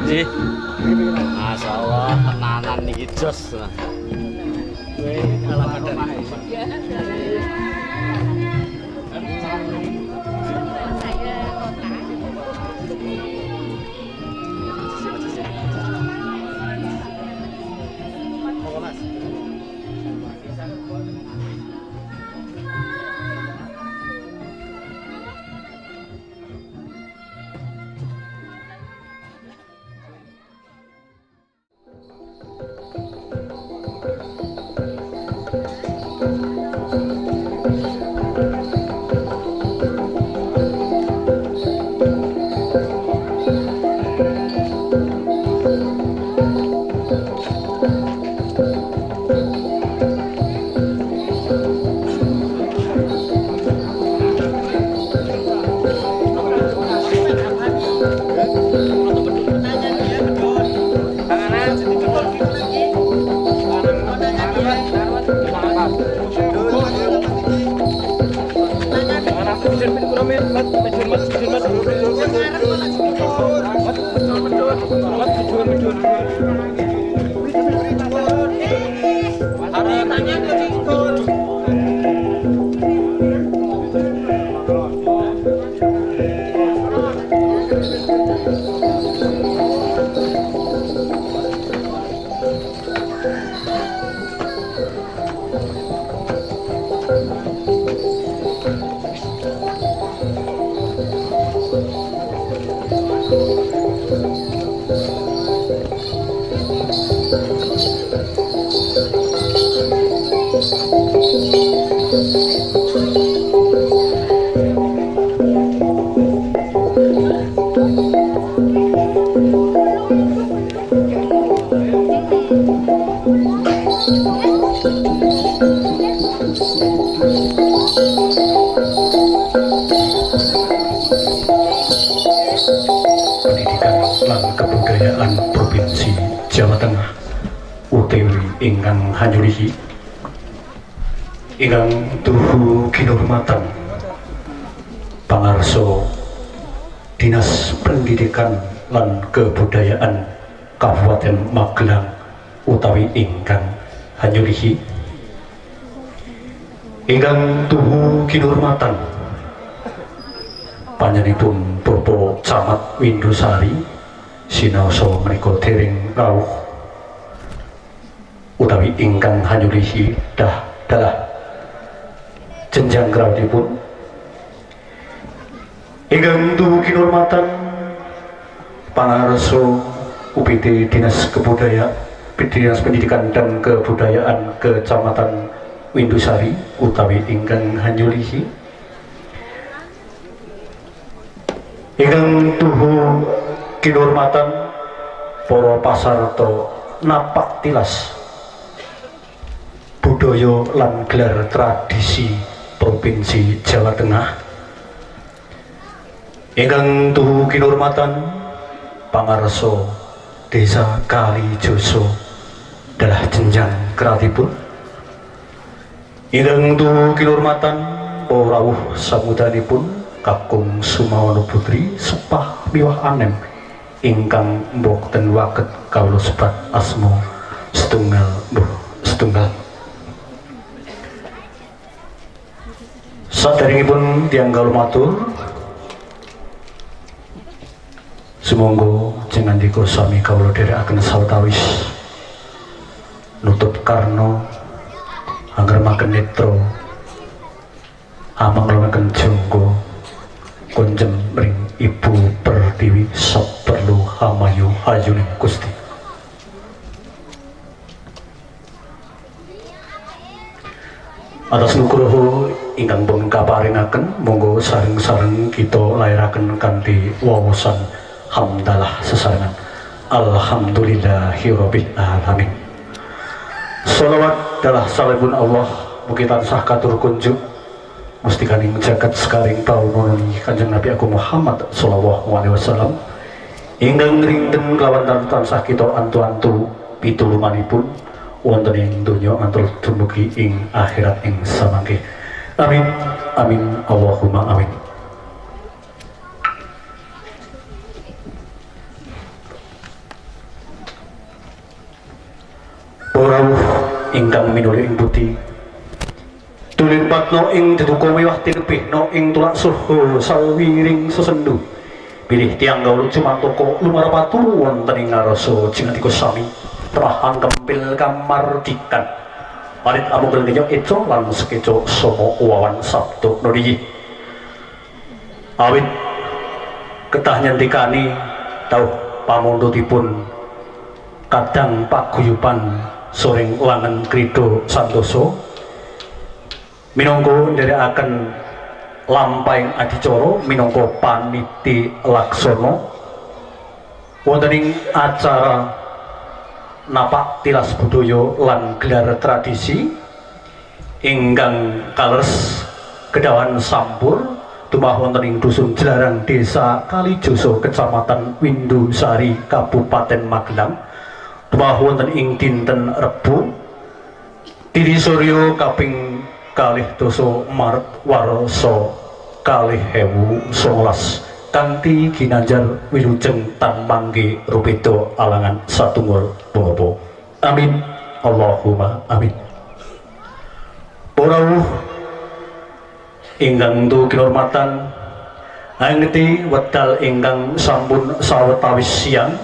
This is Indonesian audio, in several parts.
Ji. Masya Allah, tenanan nih jos. Kebudayaan Provinsi Jawa Tengah UTW ingkang hanyulihi ingkang tuhu kinurmatan pangarso Dinas Pendidikan lan Kebudayaan Kabupaten Magelang utawi ingkang hanyulihi ingkang tuhu kinurmatan panjenenganipun Bapak Camat Windusari sinaosa menika dereng rawuh utawi ingkang hanyulihi dalah jenjang krawuhipun ingkang tuhu kinurmatan pangarso UPT Dinas Pendidikan dan Kebudayaan Kecamatan Windusari utawi ingkang hanyulihi ingkang tuhu kinurmatan para pasarta napak tilas budaya lan gelar tradisi Provinsi Jawa Tengah ingkang tuhu kinurmatan pangarso Desa Kalijoso dalah jenjang keratipun ingkang tuhu kinurmatan para rawuh samudanipun Kakung Sumawana Putri sepah miwah anem ingkang mbokten waket kawula sebat asma setunggal saderengipun tiyang kawula matur sumangga jenandika sami kawula dherekaken sawetawis nutup karna angremaken netra amanglemaken jangga konjem ring Ibu Pertiwi saperlu hamayu hayuning Gusti. Atas nugroho ingkang pun kaparingaken monggo sareng-sareng kita lairaken kanthi wawasan hamdalah sesarengan alhamdulillahirabbil alamin. Shalawat dalah salibun Allah mugi tansah katur kunjuk mustikaning jagat sekaring paunoni Kanjeng Nabi Agung Muhammad sallallahu alaihi wasallam ingkang rinten kelawan tansah kita antu-antu pitulumanipun wonten ing donya ngantos dumugi ing akhirat ing samangke. Amin amin Allahumma amin. ingkang minuli ing budi tulimpatno ing deduka mewah tinebihno ing tulak suhu sawiring sesendu pilih tiang gaul cumantoko lumarapatu wonten ing ngarasa jingatika sami temah angkempil kamardikan parit amugel ngenyok eco lan sekeco somo wawan sabdo nodiyi awit ketah nyentikani tauh pamundhutipun kadang paguyuban soring langen krida santosa minangka nderekaken lampahing adicara minangka paniti laksana wonten ing acara napak tilas budaya lan gelar tradisi ingkang kaleres kedawan sampur tumah wonten ing dusun Jelarang Desa Kalijoso Kecamatan Windusari Kabupaten Magelang tumah wonten ing dinten Rebo Diri Surya kaping 2 Maret warsa 2019 kanthi ginanjar wilujeng tan mangke rupeda alangan satunggal pungapa amin Allahumma amin. Ora ingkang tu kinurmatan angeti wedal ingkang sampun sawetawis siang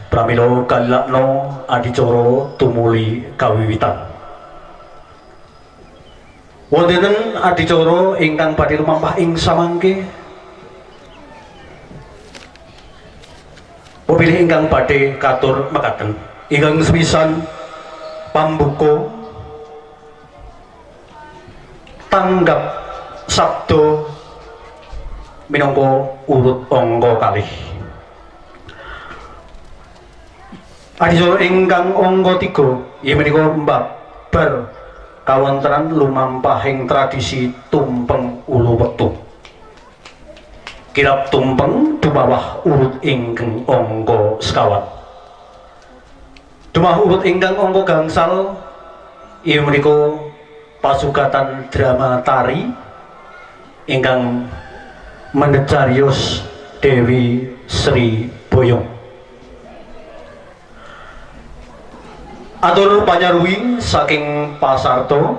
pramila kalilakno adicara tumuli kawiwitan. Wonten adicara ingkang badhe lumampah ing samangke popilih ingkang badhe katur mekaten ingkang sepisan pambuka tanggap sabdo minangka urut angka kalih adicara ingkang angka 3 inggih menika mbabar kawontenan lumampahing tradisi tumpeng ulu wektu kirap tumpeng dumawah urut ingkang angka sekawan dumawah urut ingkang angka gangsal inggih menika pasugatan drama tari ingkang mendecarios Dewi Sri Boyong atur panyaruwi saking pasarto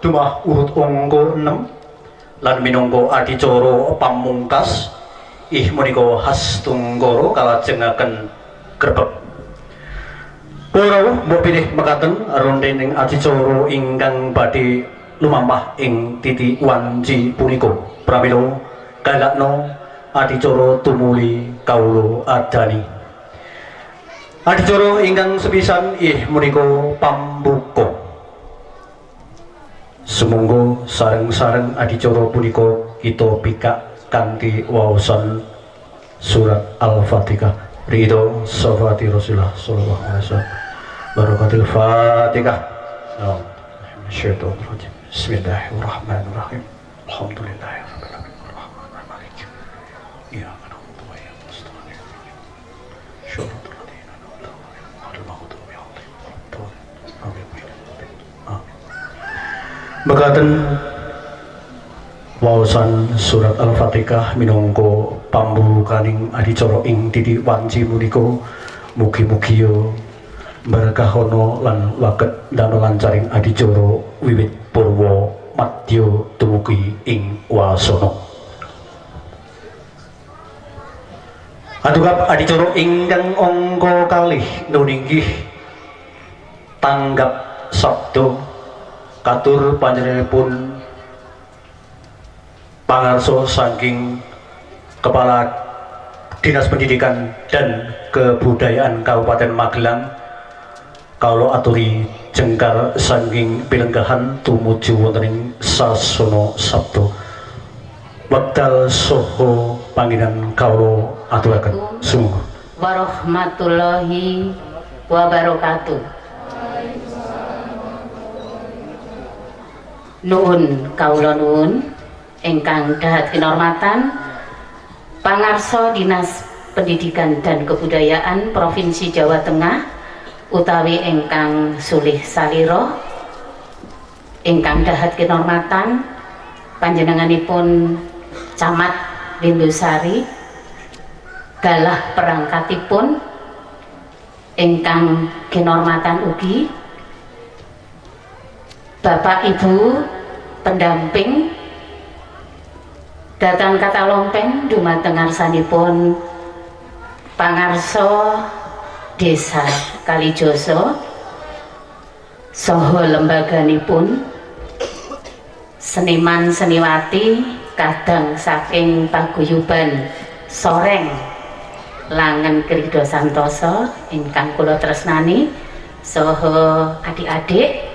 dumah urut angka 6 lan minangka adicara pamungkas menika Hastunggara kalajengaken grebeg. Para mbok pilih mekaten rondening adicara ingkang badhe lumampah ing titi wanci punika pramila galakno adicara tumuli kawula adani. Adicara ingkang sepisan menika pambuka. Sumangga sareng-sareng adicara punika kita pikak kanthi waosan surat Al-Fatihah. Ridho safati Rasulullah sallallahu alaihi wasallam. Barakatul Fatihah. Syaitonirrajim. Bismillahirrahmanirrahim. Alhamdulillahirabbil alamin. Arrahmanir rahim. Iyyaka na'budu wa iyyaka nasta'in. Syuratul ladzina an'amta 'alaihim ghairil maghdubi 'alaihim waladdallin. Mekaten waosan surat Al-Fatihah minangka pambukaning adicara ing titi wanci punika mugi-mugi berkahono lan waket damel lancaring adicara wiwit purwa madya dumugi ing wasana. Adukap adicara ingkang angka kalih nuninggih tanggap sabdo katur panjenenganipun pangarso saking Kepala Dinas Pendidikan dan Kebudayaan Kabupaten Magelang kalau aturi jengkar saking pilenggahan tumuju wonten ing sasana sabdo wekdal saha panggenan kawula aturaken sumangga warahmatullahi wabarakatuh. Nuhun kawula nuhun ingkang dahat kinurmatan pangarsa Dinas Pendidikan dan Kebudayaan Provinsi Jawa Tengah utawi ingkang sulih salira ingkang dahat kinurmatan panjenenganipun Camat Windusari galah perangkatipun ingkang kinurmatan ugi Bapak Ibu pendamping datang kata lompeng dumateng ngarsanipun pangarso Desa Kalijoso saha lembaganipun seniman seniwati kadang saking paguyuban Soreng Langen Krida Santoso ingkang kula tresnani saha adik-adik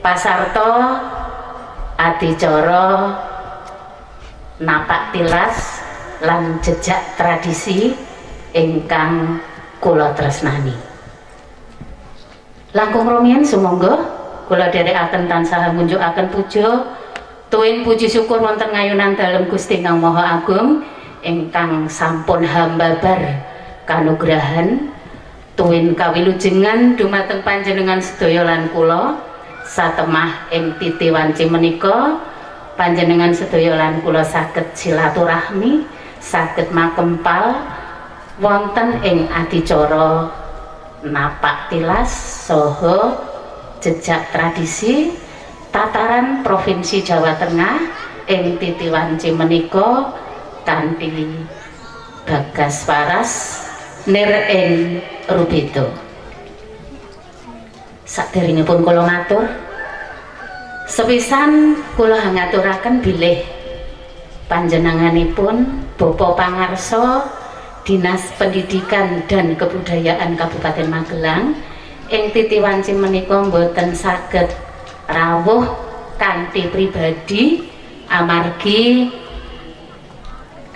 pasarta adicara napak tilas lan jejak tradisi ingkang kula tresnani. Langkung rumiyin sumangga kula dherekaken tansah ngunjukaken puja tuwin puji syukur wonten ngayunan dalem Gusti Kang Maha Agung ingkang sampun hambabar kanugrahan tuwin kawilujengan dumateng panjenengan sedaya lan kula satemah ing titi wanci menika panjenengan sedaya lan kula saged silaturahmi saged makempal wonten ing adicara napak tilas saha jejak tradisi tataran Provinsi Jawa Tengah ing titi wanci menika kanthi bagas waras nir ing rubito. Saderengipun kula matur sepisan kula ngaturaken bilih panjenenganipun Bapak Pangarso Dinas Pendidikan dan Kebudayaan Kabupaten Magelang ing titi wanci menika mboten saged rawuh kanthi pribadi amargi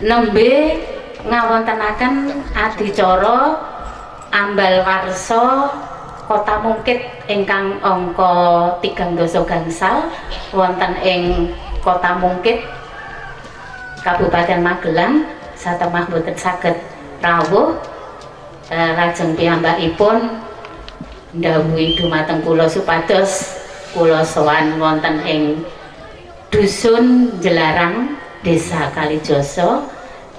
nembe ngawontenaken adicara ambal warsa Kota Mungkit ingkang angka 3 gangsal wonten ing Kota Mungkit Kabupaten Magelang satemah boten saged rawuh lajeng piyambakipun ndhawuhi dumateng kula supados kula sowan wonten ing Dusun Jelarang Desa Kalijoso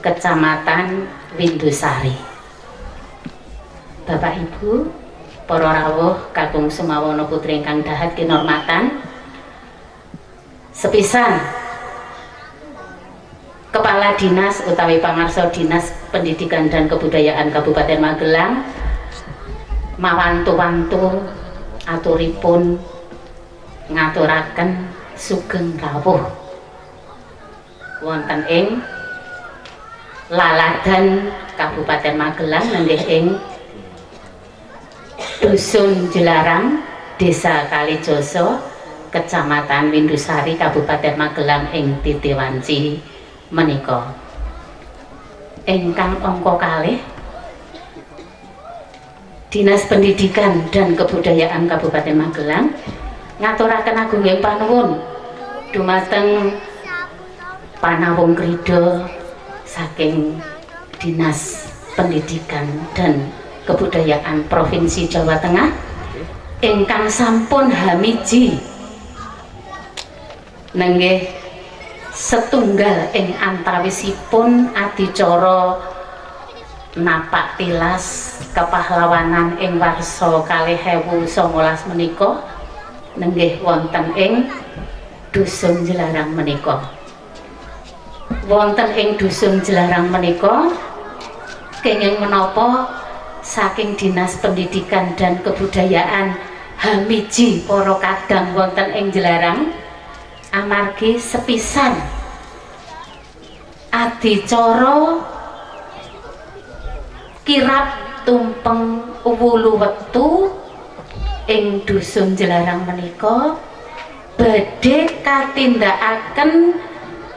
Kecamatan Windusari. Bapak Ibu para rawuh kakung sumawana putri ingkang dahat kinurmatan sepisan Kepala Dinas utawi Pangarso Dinas Pendidikan dan Kebudayaan Kabupaten Magelang mawantu-wantu aturipun ngaturaken sugeng rawuh wonten ing laladan Kabupaten Magelang nenggih ing Dusun Jelarang Desa Kalijoso Kecamatan Windusari Kabupaten Magelang ing titi wanci menika ingkang angka kalih Dinas Pendidikan dan Kebudayaan Kabupaten Magelang ngaturaken agunging panuwun dumateng panawung krida saking Dinas Pendidikan dan Kebudayaan Provinsi Jawa Tengah ingkang sampun hamiji nenggih setunggal ing antawisipun adicara napak tilas kepahlawanan ing warsa 2019 menika nenggih wonten ing Dusun Jelarang menika. Wonten ing Dusun Jelarang menika kenging menapa saking Dinas Pendidikan dan Kebudayaan hamiji para kadang wonten ing Jelarang amargi sepisan adicara kirap tumpeng wulu wektu ing Dusun Jelarang menika badhe katindakaken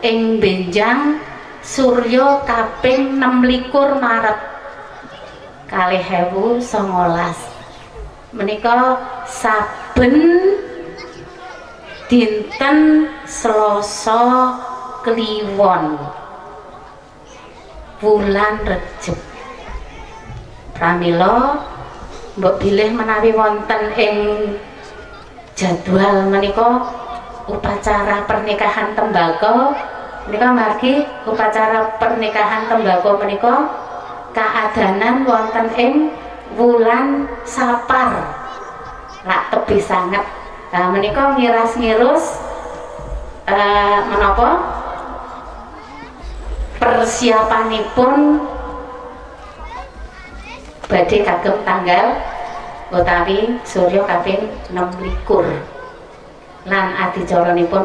ing benjang Surya kaping 26 Maret 2019 menika saben dinten Selasa Kliwon bulan Recep pramila mbok bilih menawi wonten ing jadwal menika upacara pernikahan tembako menika margi upacara pernikahan tembako menika kaadanan wonten ing wulan Sapar lak tebih sanget menika ngiras-ngirus menapa persiapanipun badhe kagem tanggal utawi surya kaping 26 lan adicaranipun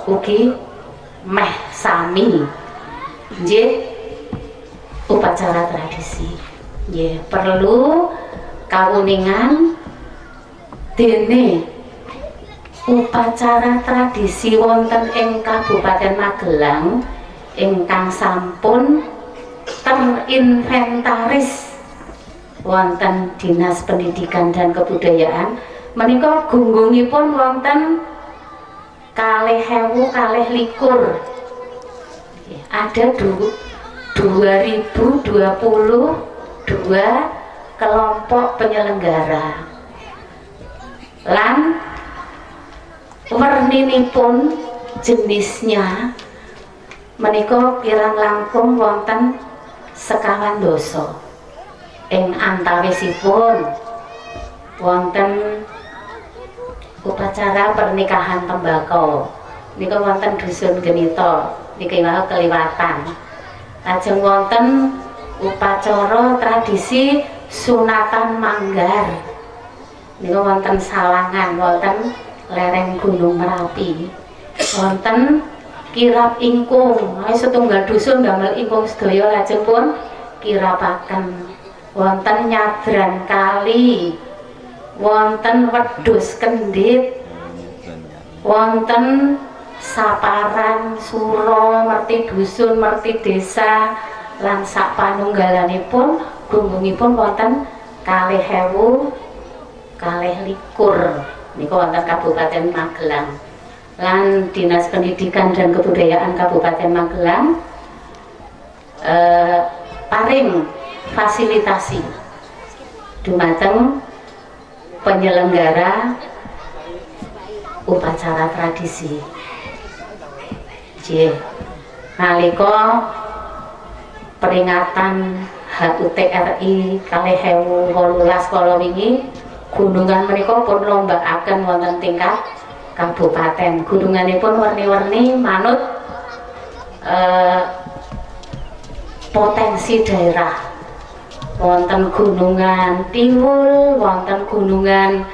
ugi meh sami nggih upacara tradisi nggih perlu kawuningan dene upacara tradisi wonten ing Kabupaten Magelang ingkang sampun terinventaris wonten Dinas Pendidikan dan Kebudayaan menika gunggungipun wonten 2021 ada 2022 kelompok penyelenggara lan werninipun jenisnya menika kirang langkung wonten 50 doso ing antawisipun wonten upacara pernikahan tembakau nika wonten dusun Genito niki wau keliwatan lajeng wonten upacara tradisi sunatan manggar nika wonten Salangan wonten lereng Gunung Merapi wonten kirap ingkung setunggal dusun damel ingkung sedaya lajeng pun kirapaken wonten nyadran kali wonten wedhus kendit wonten saparan suro merti dusun merti desa lan sak panunggalanipun gunggungipun wonten 2021 niku wonten Kabupaten Magelang lan Dinas Pendidikan dan Kebudayaan Kabupaten Magelang paring fasilitasi dumateng penyelenggara upacara tradisi nggih nalika peringatan HUT RI 2018 kala wingi gunungan menika pun lombakaken wonten tingkat kabupaten. Gununganipun warni-warni manut potensi daerah. Wonten gunungan Tiwul, wonten gunungan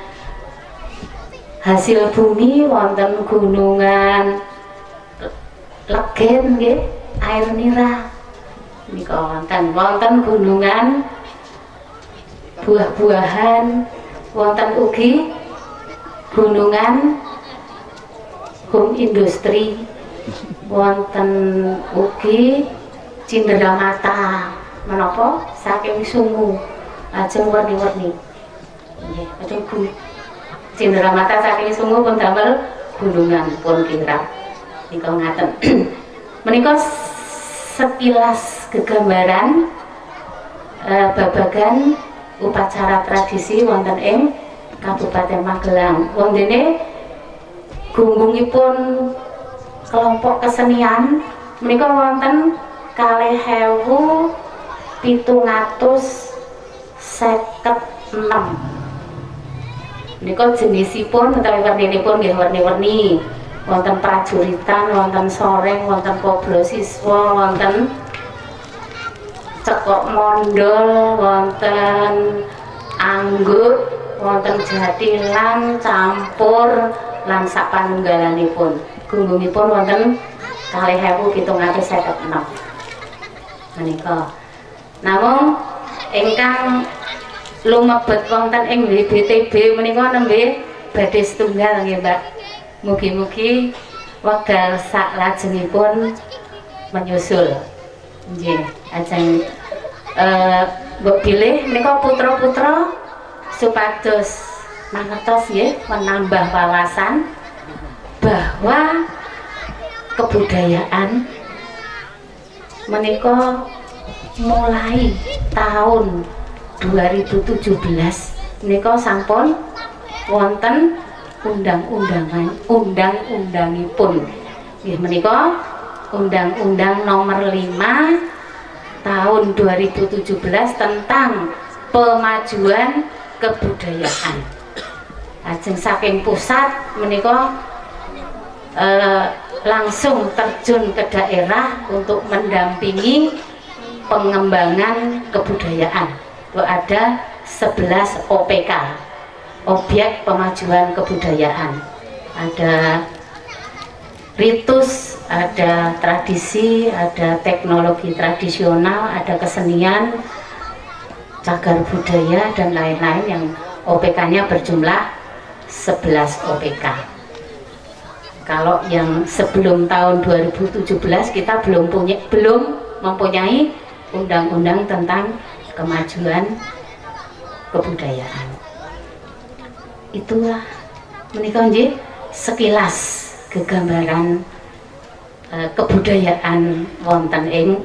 hasil bumi, wonten gunungan Legen nggih, air nira. Nika wonten gunungan buah-buahan, wonten ugi gunungan home industri, wonten ugi Cindramata menapa saking sungu lajeng warni-warni nggih betul Cindramata saking sungu pun damel gunungan pun kirap nika ngaten menika sekilas gegambaran babagan upacara tradisi wonten ing Kabupaten Magelang. Wondene gunggungipun kelompok kesenian menika wonten 2756. Menika jenisipun utawi werninipun nggih warni-warni. Wonten prajuritan, wonten soreng, wonten koblo siswa, wonten cekok mondol, wonten anggur, wonten jatilan, campur lan sapanunggalanipun. Gunggungipun wonten 2756 menika. Namung ingkang lumebet wonten ing WBTB menika nembe badhe setunggal nggih Mbak. Mugi-mugi wekdal saklajengipun menyusul. Nggih, ajeng mbok pilih menika putra-putra supados mangertos nggih menambah wawasan bahwa kebudayaan menika mulai tahun 2017 menika sampun wonten undang-undangipun nggih menika Undang-Undang Nomor 5 tahun 2017 tentang pemajuan kebudayaan. Lajeng saking pusat menika langsung terjun ke daerah untuk mendampingi pengembangan kebudayaan. Itu ada 11 OPK, objek pemajuan kebudayaan. Ada ritus, ada tradisi, ada teknologi tradisional, ada kesenian, cagar budaya dan lain-lain yang OPK-nya berjumlah 11 OPK. Kalau yang sebelum tahun 2017 kita belum mempunyai undang-undang tentang kemajuan kebudayaan. Itulah menika nggih sekilas gegambaran kebudayaan wonten ing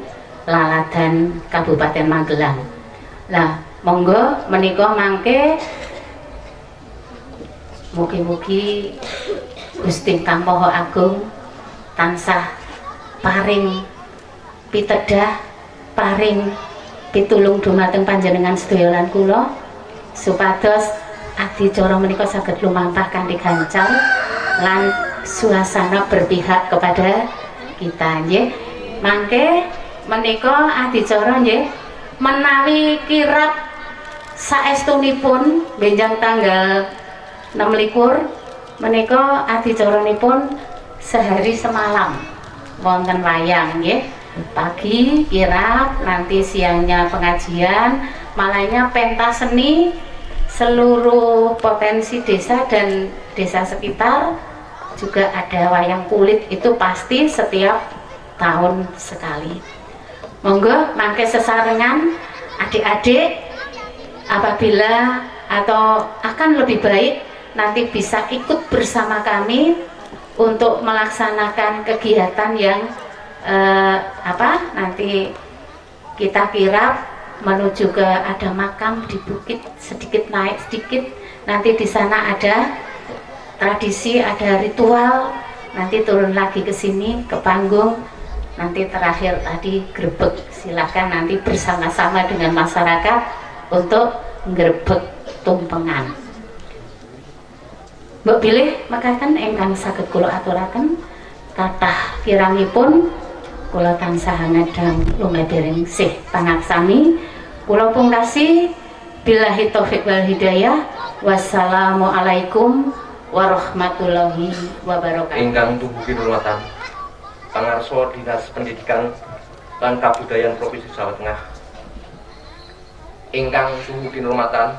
laladan Kabupaten Magelang. Lah, monggo menika mangke mugi-mugi Gusti Kang Maha Agung tansah paring pitedah, paring pitulung dumateng panjenengan sedaya lan kula supados adicara menika saged lumampah kanthi gancar lan suasana berpihak kepada kita nggih. Mangke menika adicara nggih menawi kirab saestunipun benjang tanggal 26 menika adicaranipun sehari semalam wonten wayang nggih. Pagi kirap, nanti siangnya pengajian, malamnya pentas seni seluruh potensi desa dan desa sekitar. Juga ada wayang kulit, itu pasti setiap tahun sekali. Monggo mangke sesarengan adik-adik, apabila atau akan lebih baik nanti bisa ikut bersama kami untuk melaksanakan kegiatan yang nanti kita kirap menuju ke ada makam di bukit, sedikit naik sedikit, nanti di sana ada tradisi, ada ritual, nanti turun lagi ke sini ke panggung, nanti terakhir tadi grebek. Silakan nanti bersama-sama dengan masyarakat untuk grebek tumpengan. Mbok bilih mekaten ingkang saged kula aturaken kathah kirangipun kula tansah ngadhang lumebeling sih pangaksami. Kula pungkasi billahi taufik wal hidayah. Wassalamualaikum warahmatullahi wabarakatuh. Ingkang tuhu kinurmatan pangarsa Dinas Pendidikan lan Kabudayaan Provinsi Jawa Tengah. Ingkang tuhu kinurmatan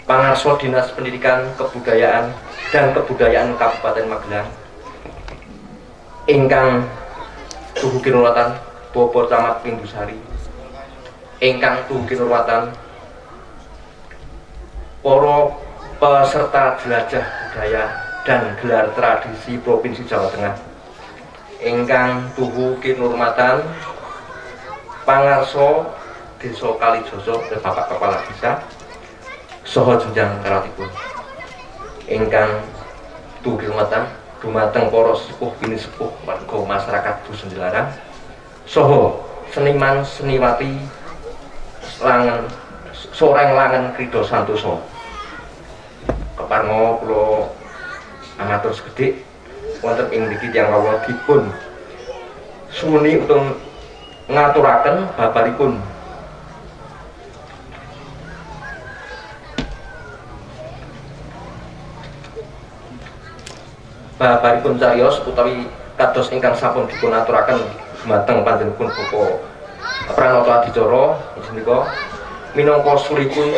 pangarsa Dinas Pendidikan, Kebudayaan dan Kebudayaan Kabupaten Magelang. Ingkang tuhu kinurmatan Bapak Camat Pindusari. Ingkang tuhu kinurmatan para peserta jelajah budaya dan gelar tradisi Provinsi Jawa Tengah. Ingkang tuhu kinurmatan pangarsa Desa Kalijoso Bapak Kepala Desa saha jenjang karatipun. Ingkang tuhu kinurmatan dumateng para sepuh bini sepuh warga masyarakat Dusun Dilarang saha seniman seniwati langen soreng langen Krida Santosa. Kepareng kula amatur sekedhik wonten ing mriki tiyang kawula dipun suni utawa ngaturaken babaripun cariyos utawi kados ingkang sampun dipun aturaken dumateng panjenenganipun Bapak Pranoto Adicara inggih menika minangka sulipun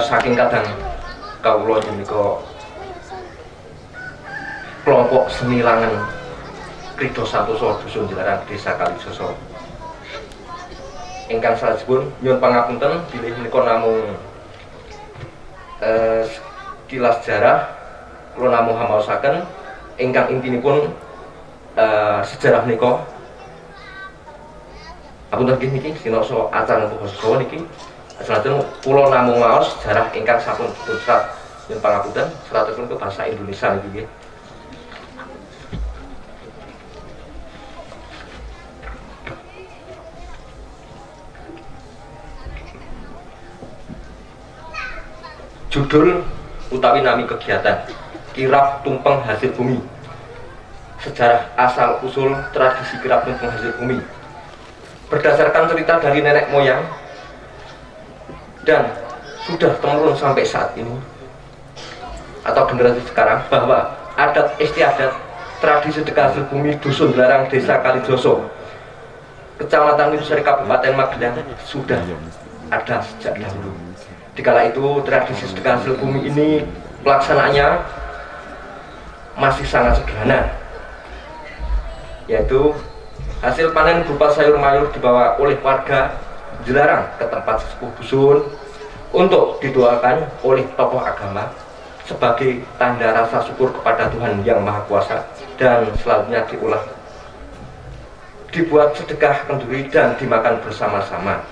saking kadang kawula inggih menika kelompok seni langen Krida Santosa Dusun Dilarang Desa Kalijoso. Ingkang salajengipun nyuwun pangapunten bilih menika namung kilas sejarah kula namung hamaosaken ingkang intinipun sejarah menika. Apunten niki sinasa acara basa Jawa niki salajeng kula namung maos sejarah ingkang sampun dipun serat nyuwun pangapunten seratipun ke basa Indonesia niki nggih. Judul utawi nami kegiatan kirap tumpeng hasil bumi. Sejarah asal usul tradisi kirap tumpeng hasil bumi berdasarkan cerita dari nenek moyang dan sudah temurun sampai saat ini atau generasi sekarang, bahwa adat istiadat tradisi sedekah hasil bumi Dusun Dilarang, Desa Kalijoso, Kecamatan Widusari, Kabupaten Magelang sudah ada sejak dahulu. Dikala itu tradisi sedekah hasil bumi ini pelaksanaannya masih sangat sederhana, yaitu hasil panen berupa sayur mayur dibawa oleh warga Dilarang ke tempat sesepuh dusun untuk didoakan oleh tokoh agama sebagai tanda rasa syukur kepada Tuhan Yang Maha Kuasa, dan selanjutnya diolah, dibuat sedekah kenduri dan dimakan bersama-sama.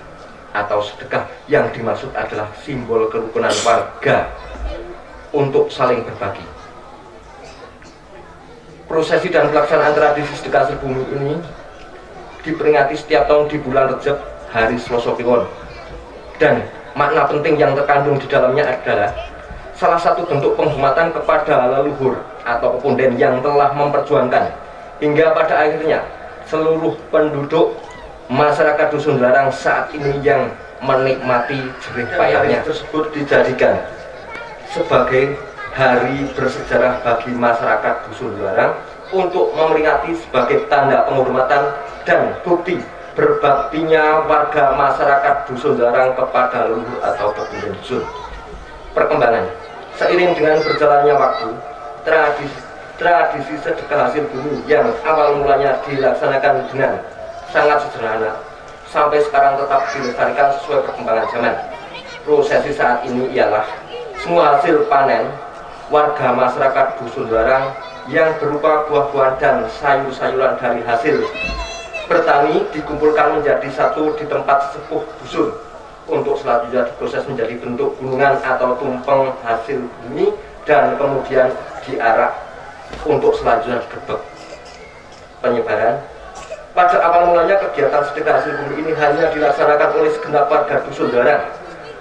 Atau sedekah yang dimaksud adalah simbol kerukunan warga untuk saling berbagi. Prosesi dan pelaksanaan tradisi sedekah hasil bumi ini diperingati setiap tahun di bulan Rejab, hari Selasa Kliwon, dan makna penting yang terkandung di dalamnya adalah salah satu bentuk penghormatan kepada leluhur atau pepunden yang telah memperjuangkan hingga pada akhirnya seluruh penduduk masyarakat Dusun Dilarang saat ini yang menikmati jerih payahnya tersebut dijadikan sebagai hari bersejarah bagi masyarakat Dusun Dilarang untuk memperingati sebagai tanda penghormatan dan bukti berbaktinya warga masyarakat Dusun Dilarang kepada leluhur atau pepunden dusun. Perkembangannya, seiring dengan berjalannya waktu, tradisi sedekah hasil bumi yang awal mulanya dilaksanakan dengan sangat sederhana sampai sekarang tetap dilestarikan sesuai perkembangan zaman. Prosesi saat ini ialah semua hasil panen warga masyarakat Dusun Dilarang yang berupa buah-buahan dan sayur-sayuran dari hasil bertani dikumpulkan menjadi satu di tempat sesepuh dusun untuk selanjutnya diproses menjadi bentuk gunungan atau tumpeng hasil bumi dan kemudian diarak untuk selanjutnya digerebek penyebaran. Pada awal mulanya kegiatan sedekah hasil bumi ini hanya dilaksanakan oleh segenap warga Dusun Dilarang.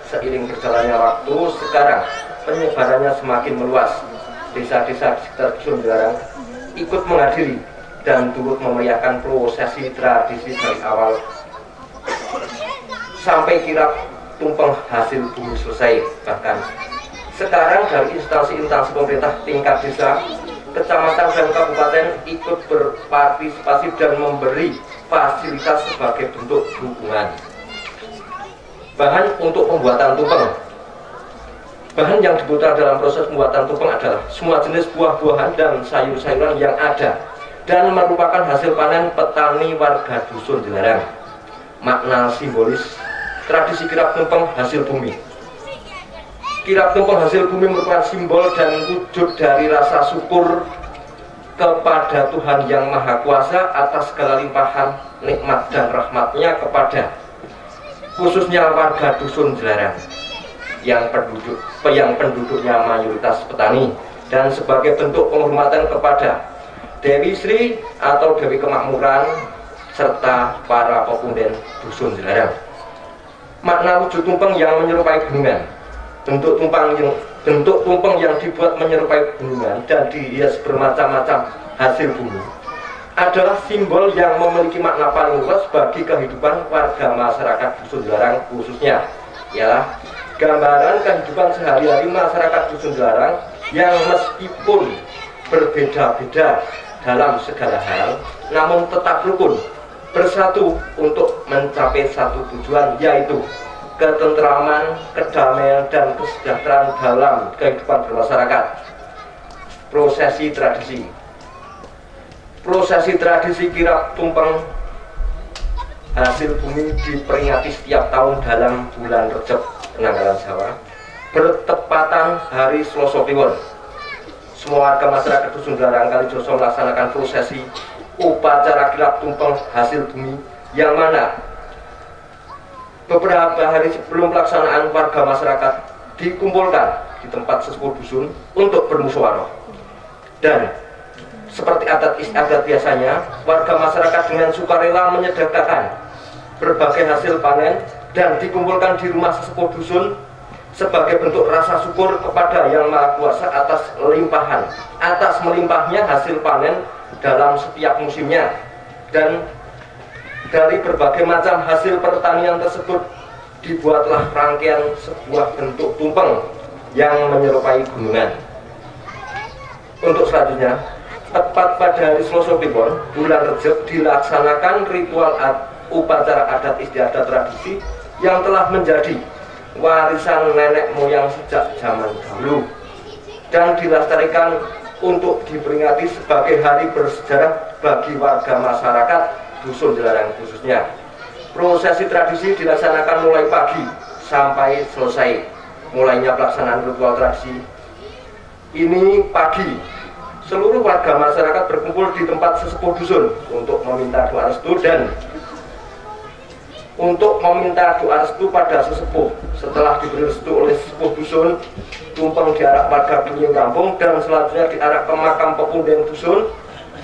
Seiring berjalannya waktu, sekarang penyebarannya semakin meluas. Desa-desa di sekitar Dusun Dilarang ikut menghadiri dan turut memeriahkan prosesi tradisi dari awal sampai kirap tumpeng hasil bumi selesai. Bahkan sekarang dari instansi-instansi pemerintah tingkat desa, kecamatan dan kabupaten ikut berpartisipasi dan memberi fasilitas sebagai bentuk dukungan. Bahan untuk pembuatan tumpeng. Bahan yang dibutuhkan dalam proses pembuatan tumpeng adalah semua jenis buah-buahan dan sayur-sayuran yang ada dan merupakan hasil panen petani warga Dusun Dilarang. Makna simbolis tradisi kirap tumpeng hasil bumi. Kirap tumpeng hasil bumi merupakan simbol dan wujud dari rasa syukur kepada Tuhan Yang Maha Kuasa atas segala limpahan nikmat dan rahmatnya kepada khususnya warga Dusun Dilarang yang penduduknya mayoritas petani, dan sebagai bentuk penghormatan kepada Dewi Sri atau Dewi Kemakmuran serta para pepunden Dusun Dilarang. Makna wujud tumpeng yang menyerupai gunungan. Bentuk tumpeng yang dibuat menyerupai gunungan dan dihias bermacam-macam hasil bumi adalah simbol yang memiliki makna paling luas bagi kehidupan warga masyarakat Dusun Dilarang khususnya, ialah gambaran kehidupan sehari-hari masyarakat Dusun Dilarang yang meskipun berbeda-beda dalam segala hal, namun tetap rukun bersatu untuk mencapai satu tujuan, yaitu ketentraman, kedamaian, dan kesejahteraan dalam kehidupan bermasyarakat. Prosesi tradisi kirap tumpeng hasil bumi diperingati setiap tahun dalam bulan Rejab, penanggalan Jawa, bertepatan hari Selasa Kliwon. Semua warga masyarakat Dusun Dilarang Kalijoso melaksanakan prosesi upacara kirap tumpeng hasil bumi, yang mana beberapa hari sebelum pelaksanaan warga masyarakat dikumpulkan di tempat sesepuh dusun untuk bermusyawarah. Dan seperti adat istiadat biasanya, warga masyarakat dengan sukarela menyedekahkan berbagai hasil panen dan dikumpulkan di rumah sesepuh dusun sebagai bentuk rasa syukur kepada Yang Maha Kuasa atas melimpahnya hasil panen dalam setiap musimnya. Dan dari berbagai macam hasil pertanian tersebut dibuatlah rangkaian sebuah bentuk tumpeng yang menyerupai gunungan. Untuk selanjutnya, tepat pada hari Selasa Kliwon, bulan Rejab, dilaksanakan ritual upacara adat istiadat tradisi yang telah menjadi warisan nenek moyang sejak zaman dahulu dan dilestarikan untuk diperingati sebagai hari bersejarah bagi warga masyarakat Dusun Jelarang khususnya. Prosesi tradisi dilaksanakan mulai pagi sampai selesai. Mulainya pelaksanaan ritual tradisi ini pagi, seluruh warga masyarakat berkumpul di tempat sesepuh dusun untuk meminta doa restu pada sesepuh. Setelah diberi restu oleh sesepuh dusun, tumpeng diarak warga penghuni kampung dan selanjutnya diarak ke makam pepunden dusun.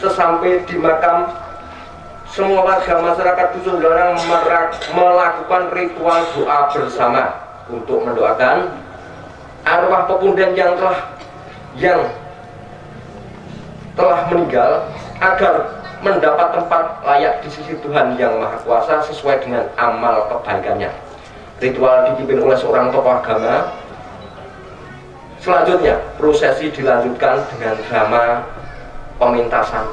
Sesampai di makam, semua warga masyarakat Dusun Jelarang melakukan ritual doa bersama untuk mendoakan arwah pepunden yang telah meninggal agar mendapat tempat layak di sisi Tuhan Yang Maha Kuasa sesuai dengan amal kebaikannya. Ritual dipimpin oleh seorang tokoh agama. Selanjutnya, prosesi dilanjutkan dengan drama pemintasan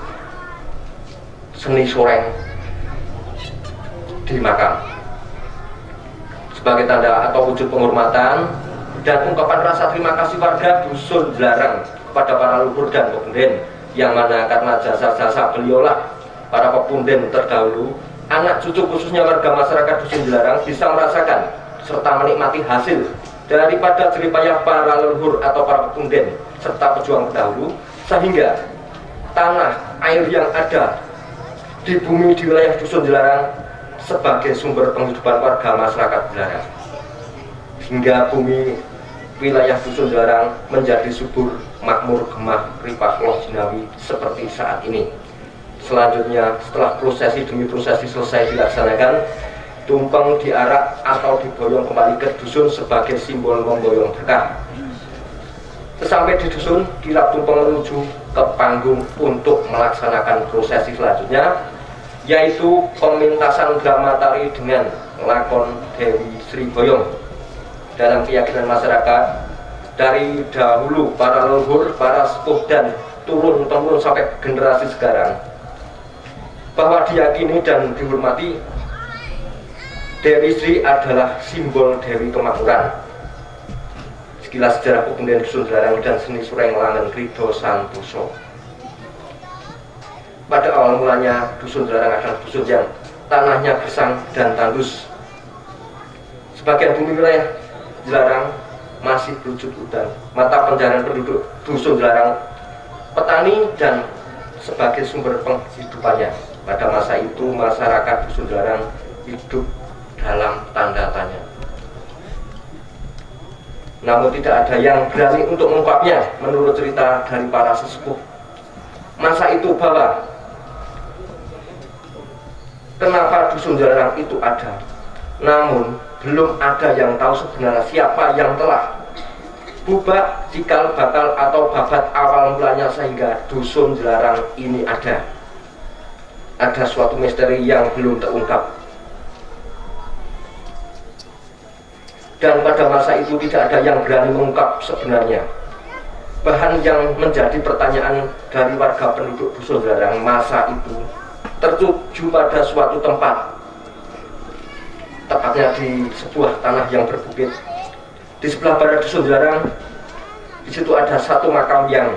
seni soreng di makam sebagai tanda atau wujud penghormatan dan ungkapan rasa terima kasih warga Dusun Jelarang kepada para leluhur dan pepunden, yang mana karena jasa-jasa beliaulah para pepunden terdahulu, anak cucu khususnya warga masyarakat Dusun Jelarang bisa merasakan serta menikmati hasil daripada jerih payah para leluhur atau para pepunden serta pejuang terdahulu, sehingga tanah air yang ada di bumi di wilayah Dusun Jelarang sebagai sumber penghidupan warga masyarakat Jelarang, hingga bumi wilayah Dusun Jelarang menjadi subur, makmur, gemah, ripah, loh jinawi seperti saat ini. Selanjutnya, setelah prosesi demi prosesi selesai dilaksanakan, tumpeng diarak atau diboyong kembali ke dusun sebagai simbol memboyong berkah. Sesampai di dusun, kirap tumpeng menuju ke panggung untuk melaksanakan prosesi selanjutnya, yaitu pemintasan drama tari dengan lakon Dewi Sri Boyong. Dalam keyakinan masyarakat, dari dahulu para leluhur, para sepuh dan turun-temurun sampai generasi sekarang, bahwa diyakini dan dihormati Dewi Sri adalah simbol Dewi Kemakmuran. Sekilas sejarah pepunden Dusun Jelarang dan seni soreng Langen Krido Santoso. Pada awal mulanya, Dusun Jelarang adalah dusun yang tanahnya gersang dan tandus. Sebagian bumi wilayah Jelarang masih berwujud hutan. Mata pencaharian penduduk Dusun Jelarang petani dan sebagai sumber penghidupannya. Pada masa itu, masyarakat Dusun Jelarang hidup dalam tanda tanya. Namun tidak ada yang berani untuk mengungkapnya. Menurut cerita dari para sesepuh masa itu, bahwa kenapa Dusun Jelarang itu ada, namun belum ada yang tahu sebenarnya siapa yang telah bubak, cikal bakal atau babat awal mulanya sehingga Dusun Jelarang ini ada. Ada suatu misteri yang belum terungkap. Dan pada masa itu tidak ada yang berani mengungkap sebenarnya. Bahan yang menjadi pertanyaan dari warga penduduk Dusun Jelarang masa itu tertuju pada suatu tempat, tepatnya di sebuah tanah yang berbukit. Di sebelah barat Dusun Jelarang, di situ ada satu makam yang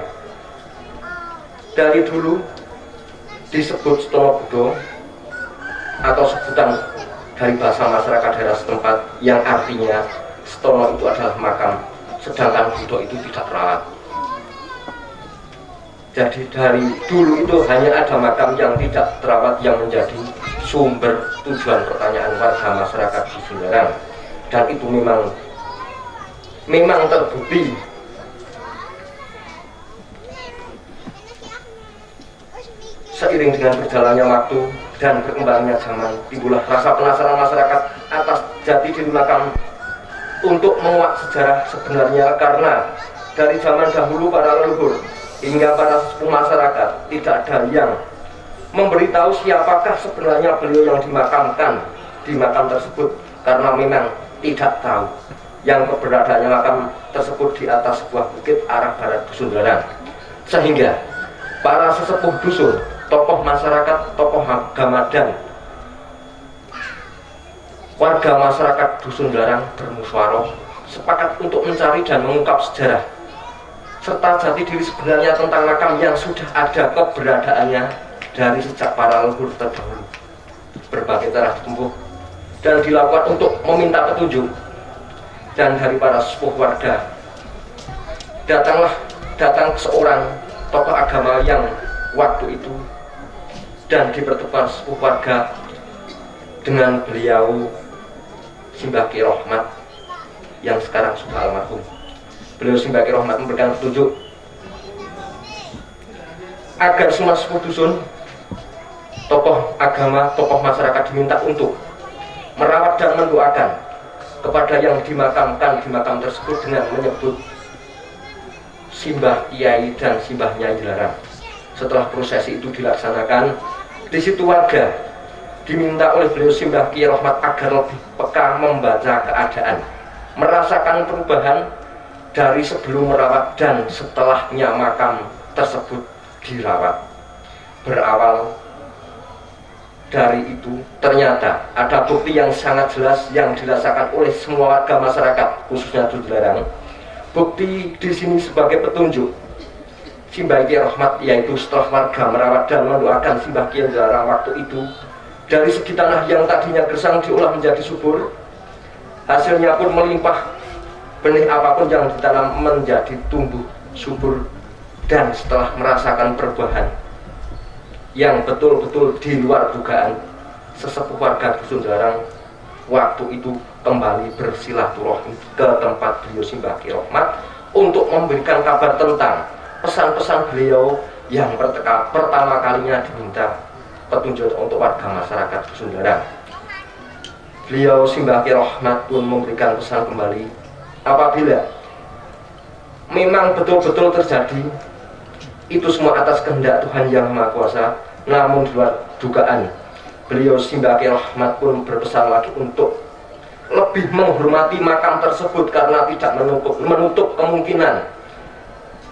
dari dulu disebut Stono Budo, atau sebutan dari bahasa masyarakat daerah setempat yang artinya Stono itu adalah makam, sedangkan Budo itu tidak terawat. Jadi dari dulu itu hanya ada makam yang tidak terawat yang menjadi sumber tujuan pertanyaan warga masyarakat di Jelarang. Dan itu memang terbukti. Seiring dengan berjalannya waktu dan berkembangnya zaman, timbullah rasa penasaran masyarakat atas jati diri makam untuk menguak sejarah sebenarnya, karena dari zaman dahulu para leluhur hingga para sepuh masyarakat tidak ada yang memberitahu siapakah sebenarnya beliau yang dimakamkan di makam tersebut, karena memang tidak tahu yang keberadaannya makam tersebut di atas sebuah bukit arah barat Dusun Larang. Sehingga para sesepuh dusun, tokoh masyarakat, tokoh agama dan warga masyarakat Dusun Larang bermusyawarah sepakat untuk mencari dan mengungkap sejarah serta jati diri sebenarnya tentang makam yang sudah ada keberadaannya dari sejak para leluhur terdahulu. Berbagai cara ditempuh dan dilakukan untuk meminta petunjuk, dan dari para sepuh warga datang seorang tokoh agama yang waktu itu, dan dipertemukan sepuh warga dengan beliau Simbah Ki Rohmat yang sekarang sudah almarhum. Beliau Simbah Ki Rohmat memberikan petunjuk agar semua sepuh dusun, tokoh agama, tokoh masyarakat diminta untuk merawat dan mendoakan kepada yang dimakamkan di makam tersebut dengan menyebut Simbah Kiai dan Simbah Nyai Larang. Setelah prosesi itu dilaksanakan, di situ warga diminta oleh beliau Simbah Ki Rohmat agar lebih peka membaca keadaan, merasakan perubahan dari sebelum merawat dan setelahnya makam tersebut dirawat. Berawal dari itu, ternyata ada bukti yang sangat jelas yang dirasakan oleh semua warga masyarakat, khususnya Dusun Larang. Bukti di sini sebagai petunjuk Simbah Ki Rohmat, yaitu setelah warga merawat dan mendoakan Simbah Ki Larang waktu itu, dari segi tanah yang tadinya gersang diolah menjadi subur, hasilnya pun melimpah. Benih apapun yang ditanam menjadi tumbuh subur, dan setelah merasakan perubahan yang betul-betul di luar dugaan, sesepuh warga Dusun Larang waktu itu kembali bersilaturahmi ke tempat beliau Simbah Ki Rohmat untuk memberikan kabar tentang pesan-pesan beliau yang pertama kalinya diminta petunjuk untuk warga masyarakat Dusun Larang. Beliau Simbah Ki Rohmat pun memberikan pesan kembali, apabila memang betul-betul terjadi itu semua atas kehendak Tuhan Yang Maha Kuasa, namun di luar dugaan, beliau Simbah Ki Rohmat pun berpesan lagi untuk lebih menghormati makam tersebut, karena tidak menutup kemungkinan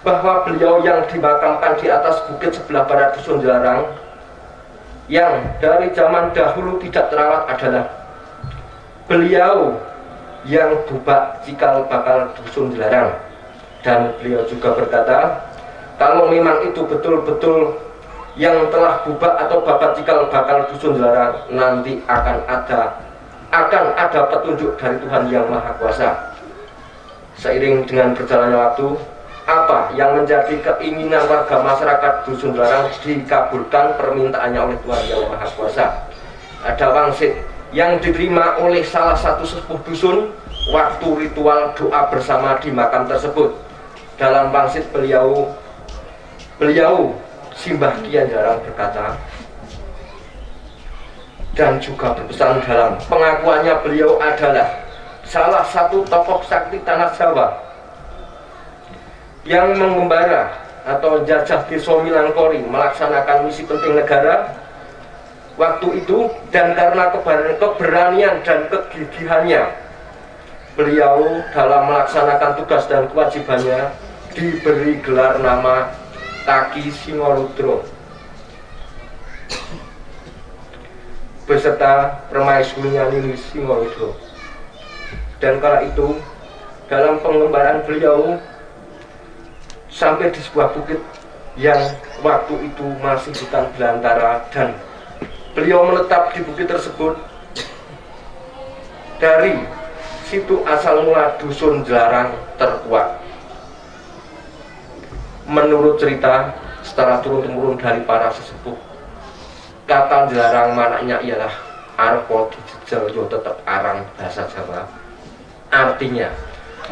bahwa beliau yang dimakamkan di atas bukit sebelah barat Dusun Larang yang dari zaman dahulu tidak terawat adalah beliau yang bubak cikal bakal Dusun Larang. Dan beliau juga berkata, kalau memang itu betul-betul yang telah bubak atau babat cikal bakal Dusun Larang, nanti akan ada petunjuk dari Tuhan Yang Maha Kuasa. Seiring dengan berjalannya waktu, apa yang menjadi keinginan warga masyarakat Dusun Larang dikabulkan permintaannya oleh Tuhan Yang Maha Kuasa. Ada wangsit yang diterima oleh salah satu sepuh dusun waktu ritual doa bersama di makam tersebut. Dalam wangsit beliau Simbah Ki Larang berkata dan juga berpesan dalam pengakuannya, beliau adalah salah satu tokoh sakti tanah Jawa yang mengembara atau jajah desa Milangkori melaksanakan misi penting negara waktu itu, dan karena keberanian dan kegigihannya beliau dalam melaksanakan tugas dan kewajibannya diberi gelar nama Kaki Singorudro beserta permaisurinya Nini Singorudro. Dan kala itu dalam pengembaraan beliau sampai di sebuah bukit yang waktu itu masih hutan belantara, dan beliau menetap di bukit tersebut. Dari situ asal mula Dusun Larang terkuat. Menurut cerita secara turun-temurun dari para sesepuh, kata Larang manaknya ialah arpo dijejel yo tetep arang bahasa Jawa. Artinya,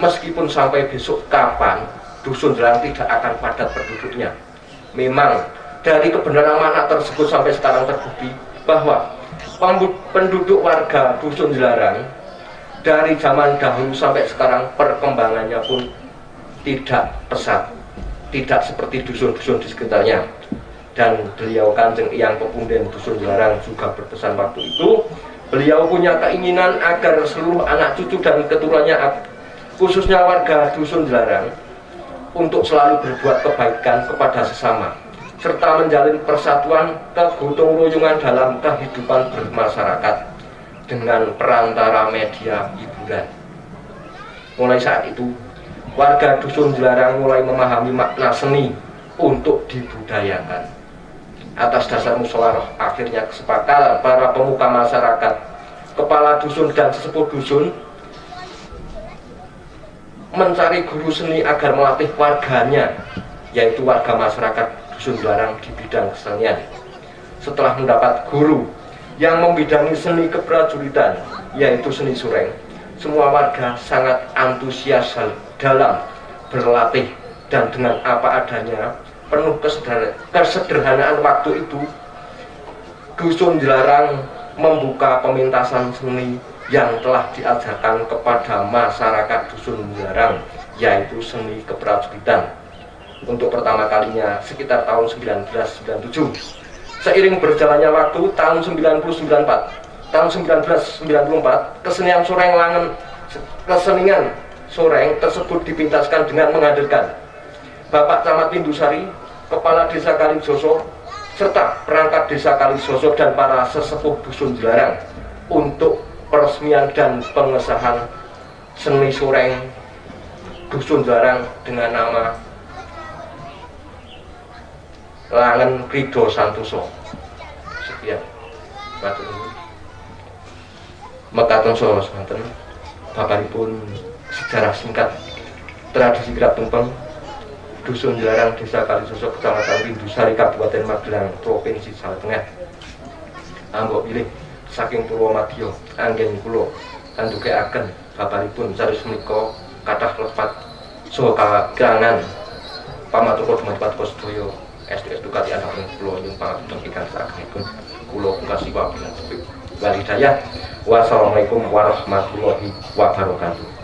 meskipun sampai besok kapan Dusun Larang tidak akan padat penduduknya. Memang dari kebenaran makna tersebut sampai sekarang terbukti bahwa penduduk warga Dusun Larang dari zaman dahulu sampai sekarang perkembangannya pun tidak pesat, tidak seperti dusun-dusun di sekitarnya. Dan beliau Kanjeng Eyang Pepunden Dusun Jlarang juga berpesan waktu itu, beliau punya keinginan agar seluruh anak cucu dan keturunannya, khususnya warga Dusun Jlarang, untuk selalu berbuat kebaikan kepada sesama, serta menjalin persatuan kegotong royongan dalam kehidupan bermasyarakat dengan perantara media hiburan. Mulai saat itu, warga Dusun Jlarang mulai memahami makna seni untuk dibudayakan. Atas dasar musyawarah akhirnya kesepakatan para pemuka masyarakat, kepala dusun dan sesepuh dusun mencari guru seni agar melatih warganya, yaitu warga masyarakat Dusun Jlarang di bidang kesenian. Setelah mendapat guru yang membidangi seni keprajuritan, yaitu seni sureng, semua warga sangat antusias dalam berlatih, dan dengan apa adanya, penuh kesederhanaan waktu itu, Dusun Jlarang membuka pementasan seni yang telah diajarkan kepada masyarakat Dusun Jlarang, yaitu seni keprajuritan, untuk pertama kalinya sekitar tahun 1997. Seiring berjalannya waktu, tahun 1994, kesenian soreng tersebut dipintaskan dengan menghadirkan Bapak Camat Windusari, Kepala Desa Kalijoso, serta perangkat Desa Kalijoso dan para sesepuh Dusun Jlarang untuk peresmian dan pengesahan seni soreng Dusun Jlarang dengan nama Langen Rido Santoso. Sekian. Matur nuwun. Mekaten saha semanten babaripun sejarah singkat tradisi kirab tumpeng Dusun Jlarang, Desa Kalijoso, Kecamatan Windusari, Kabupaten Magelang, Provinsi Jawa Tengah. Ambok pilih saking Purwomadya anggen kula kandhukaken babaripun saris menika kathah lepat saha kirangan pamatur dumateng sedaya SDS Dukati anak kula nyuwun pangapunten ingkang sagengipun kula pungkasi wabillahi taufiq wal hidayah. Wassalamualaikum warahmatullahi wabarakatuh.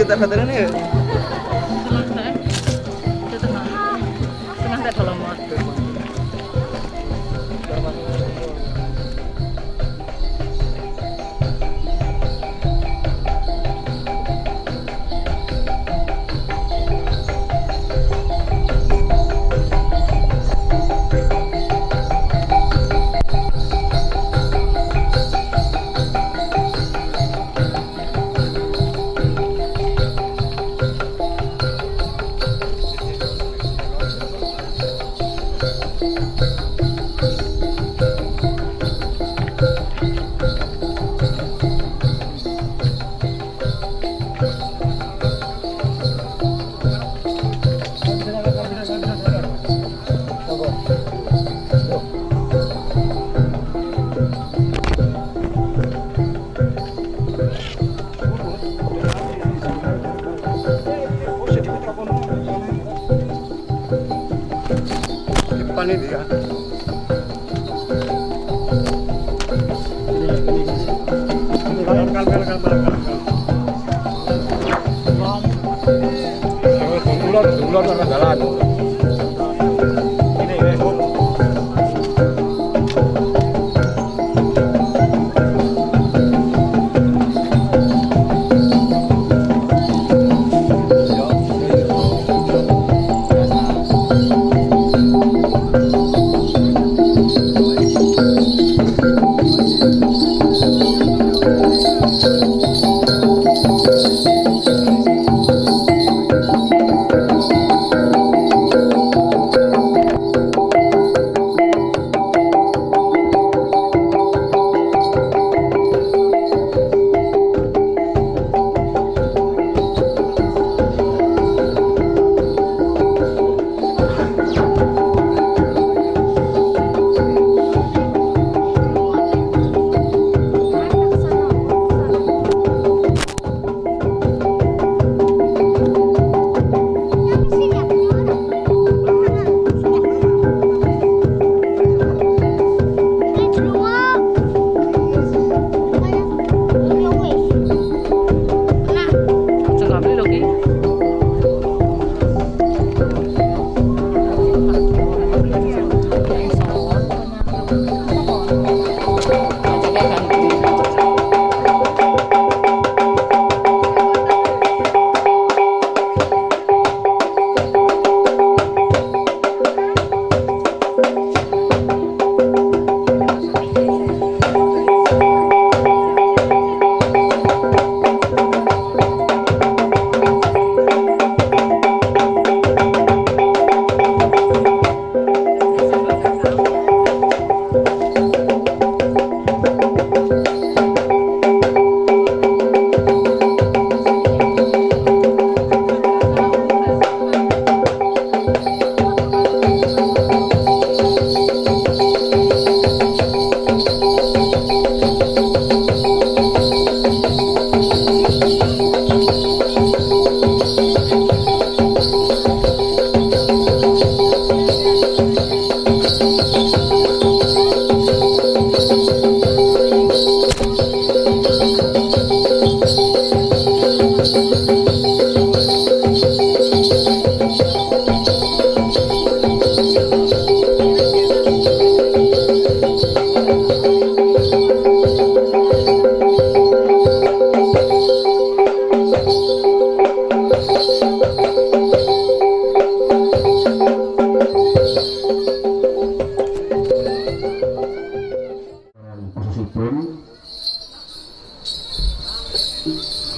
kita veteran ya. Tengah tak dalam waktu. Depan ini ya. Dulur orang jalan. Ini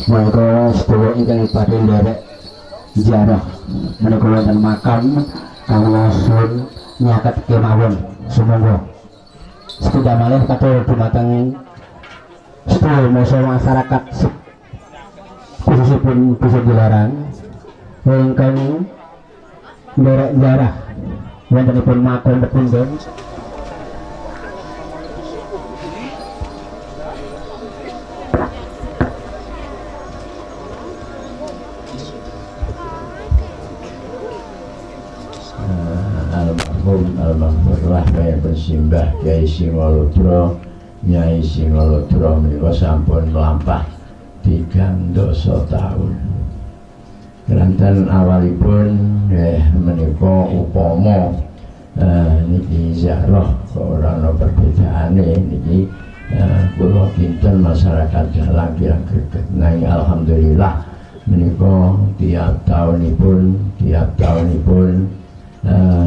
monggo sedaya ingkang badhe nderek ziarah menika wonten makam kawula nyaket kemawon sumangga setunggal malih kathah dumateng sedaya masyarakat khususipun Dusun Dilarang ingkang nderek ziarah wontenipun makam pepundhun almarhum kaya bersimbah Kyai Singolodro Nyai Singolodro menika sampun mlampah 3 tahun kelantan awalipun menika upama niki ziarah ora ana perbedaane niki kula kinten masyarakat Jalang kirang greget nanging alhamdulillah menika tiap tahunipun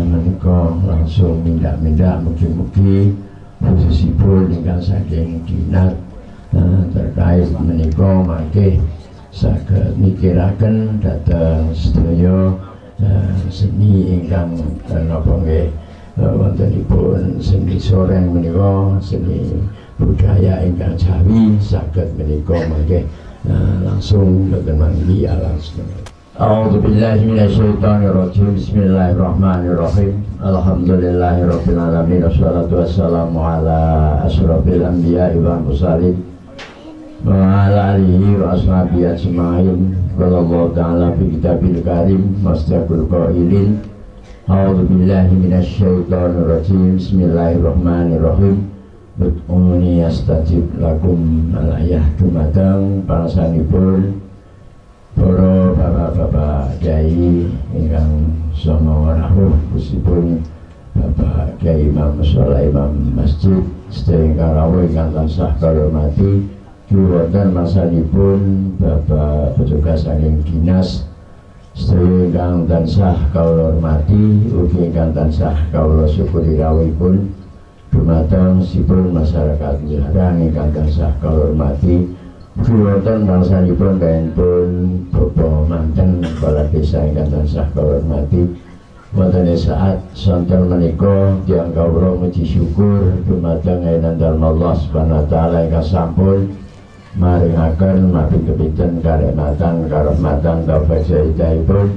menika langsung mindak-mindak mugi-mugi khususipun ingkang saking dinas terkait menika mangke saged mikiraken dhateng sedaya seni ingkang napa nggih wontenipun seni soreng menika seni budaya ingkang Jawi saged menika mangke langsung boten manggi langsung. A'udzu billahi minasyaitonir rajim. Bismillahirrahmanirrahim. Alhamdulillahirabbil alamin wassalatu wassalamu ala asyrofil anbiya'i wal mursalin wa ala alihi wa ashabihi ajmain. Qala Allah ta'ala fi kitabil karim mastaqul qailin. A'udzu billahi minasyaitonir rajim. Bismillahirrahmanirrahim. Ud'uni astajib lakum alayah dumateng parasanipun para bapak-bapak kiai ingkang sama rawuh khususipun Bapak Kiai Imam Mushola Imam Masjid sedaya ingkang rawuh ingkang tansah kula hormati wonten masanipun Bapak petugas saking dinas sedaya ingkang tansah kula hormati ugi ingkang tansah kula syukuri rawuhipun dumateng sipun masyarakat Jalang ingkang tansah kula hormati wonten bangsanipun pun Bapak manten kepala desa ingkang tansah kula hormati wonten saat sonten menika tiyang kawula muji syukur dumateng enandal Allah Subhanahu wa taala ingkang sampun maringaken mapi kepinten karematan karahmatan taufik hidayahipun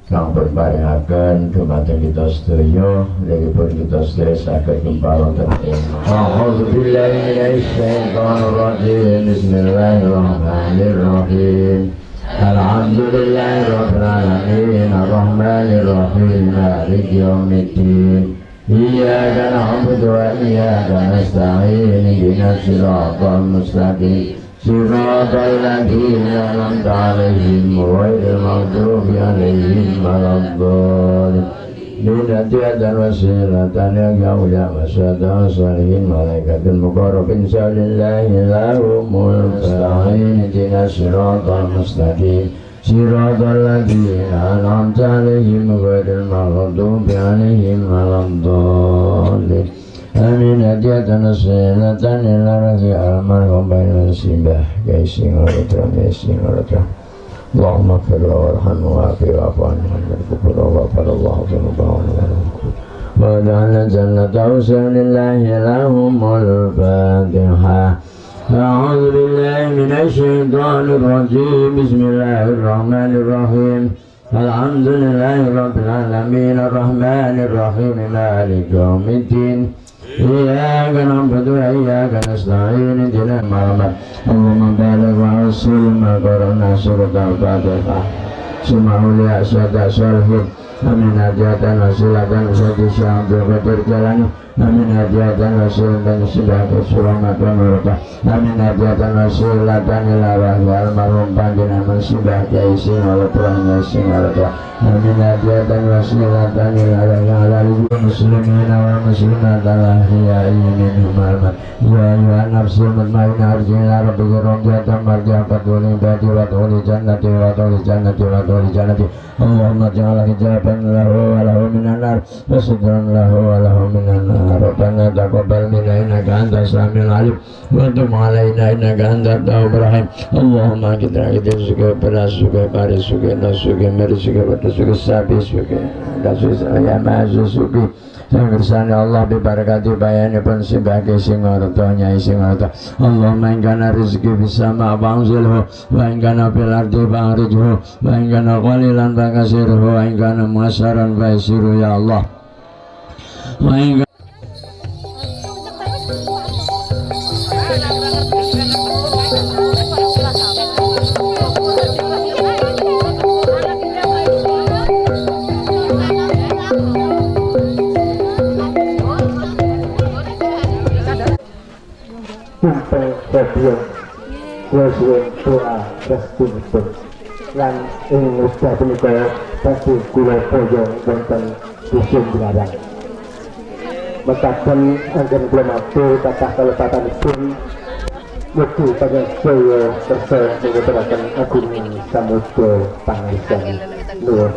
kang pun paringaken dumateng kita sedaya nggihipun kita sedaya saged kempal wonten ing A'udzu billahi minasy syaithanir rajim. Bismillahirrahmanirrahim. Alhamdulillahirabbil alamin arrahmanir rahim maliki yaumiddin. Iyyaka na'budu wa iyyaka nasta'in ihdinas siratal mustaqim. Siratal ladzina an'amta 'alaihim ghairil maghdubi 'alaihim waladdallin. Minatiatan wasilatan yang yaudah wasyadah salihin malaikatul muqarrabin salillahi lahumul musta'in ihdinas siratal mustaqim. Siratal ladzina an'amta 'alaihim ghairil maghdubi 'alaihim waladdallin. Amin hadiatan wasilatan ila rafi almarhum bainal simbah Kiai Singaraja Singaraja. Allahumma firra warhamhu wa'afi wa'afu anhu wa wa'afadallahu dhunubahu wa ja'alna jannata lillahi lahumul Fatiha. A'udzu billahi minasy syaithanir rajim. Bismillahirrahmanirrahim. Alhamdulillahirabbil alamin arrahmanir rahim maliki yaumiddin. Iyyaka na'budu wa iyyaka nasta'in ihdinas siratal Allahumma baligh wa rasul ma qara'na suratal Fatihah suma'ul ya'sada sharhid. Amin hadiatan wasilatan usadi syah Abdul Qadir Jalani. Amin hadiatan wasilatan sebagai surah makamurata. Amin hadiatan wasilatan ila rahmi almarhum panjenengan musibah Kiai Singaraja Singaraja. Amin hadiatan wasilatan ila rahmi alal muslimina wal muslimat al-ahya'i minhum al-mat. Ya ayyuhan nafsul mutmainnah irji'i ila rabbiki radiyatan mardiyatan fadkhuli ibadi wadkhuli jannati wadkhuli jannati wadkhuli jannati. Allahumma ja'al hijaban lahu wa lahu minan nar wa sitran lahu wa lahu minan nar. Rabbana taqabbal minna innaka antas samiul alim wa tub alaina innaka antat tawwabur rahim. Allahumma kita suka beras suka baris suka nas suka meri suka batas suka sabi suka dasus ya mazu suka Sanggersani Allah bibarakati bayanipun sebagai Singaraja Nyai Singaraja. Allahumma ingkana rizki bisama bangzilhu wa ingkana fil ardi bangrijhu wa ingkana qalilan bakasirhu wa ingkana muasaran baisiru ya Allah wa ingkana Sampai radio Rasul doa restu lan ing wekdal punika badhe kula boyong wonten dusun Dilarang. Mekaten anggen kula matur kathah kalepatanipun mugi panjenengan kersa nggoturaken agung samudra pangawisan nuwun.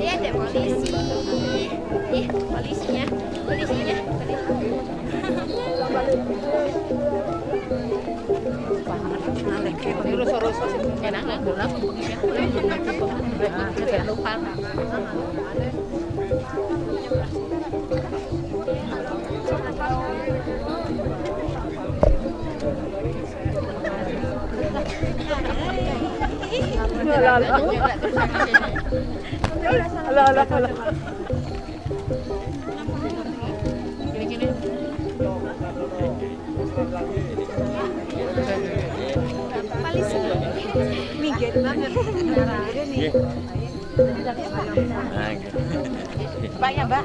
Iya, ada polisi. Ih, polisinya. Minggir banget. Mbak ya, Mbak.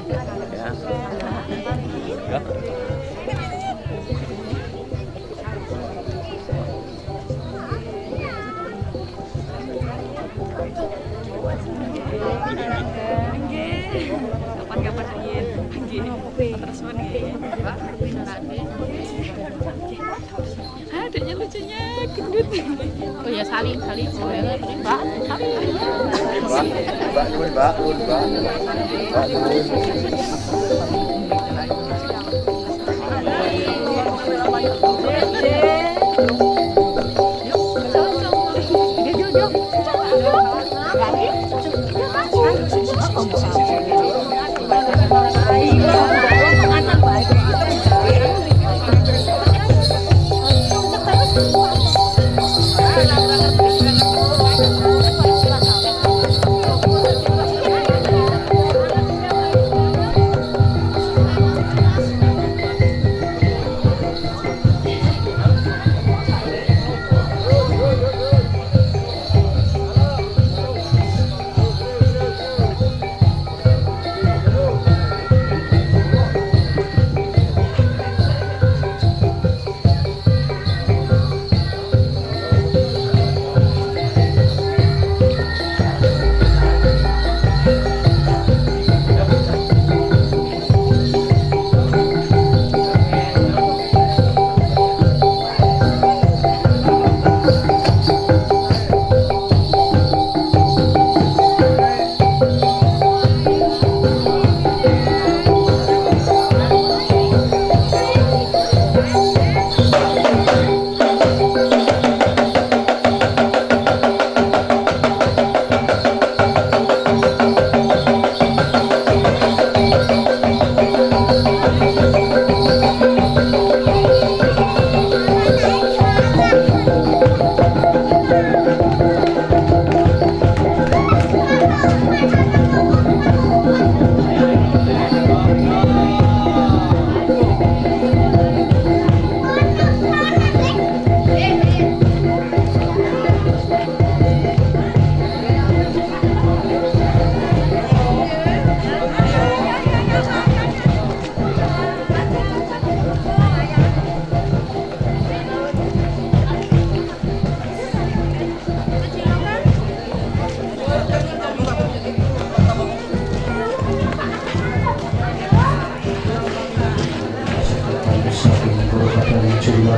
Kapan-kapan aja. Terus Mbak. Adanya lucunya gendut. Oh ya saling. Mbak,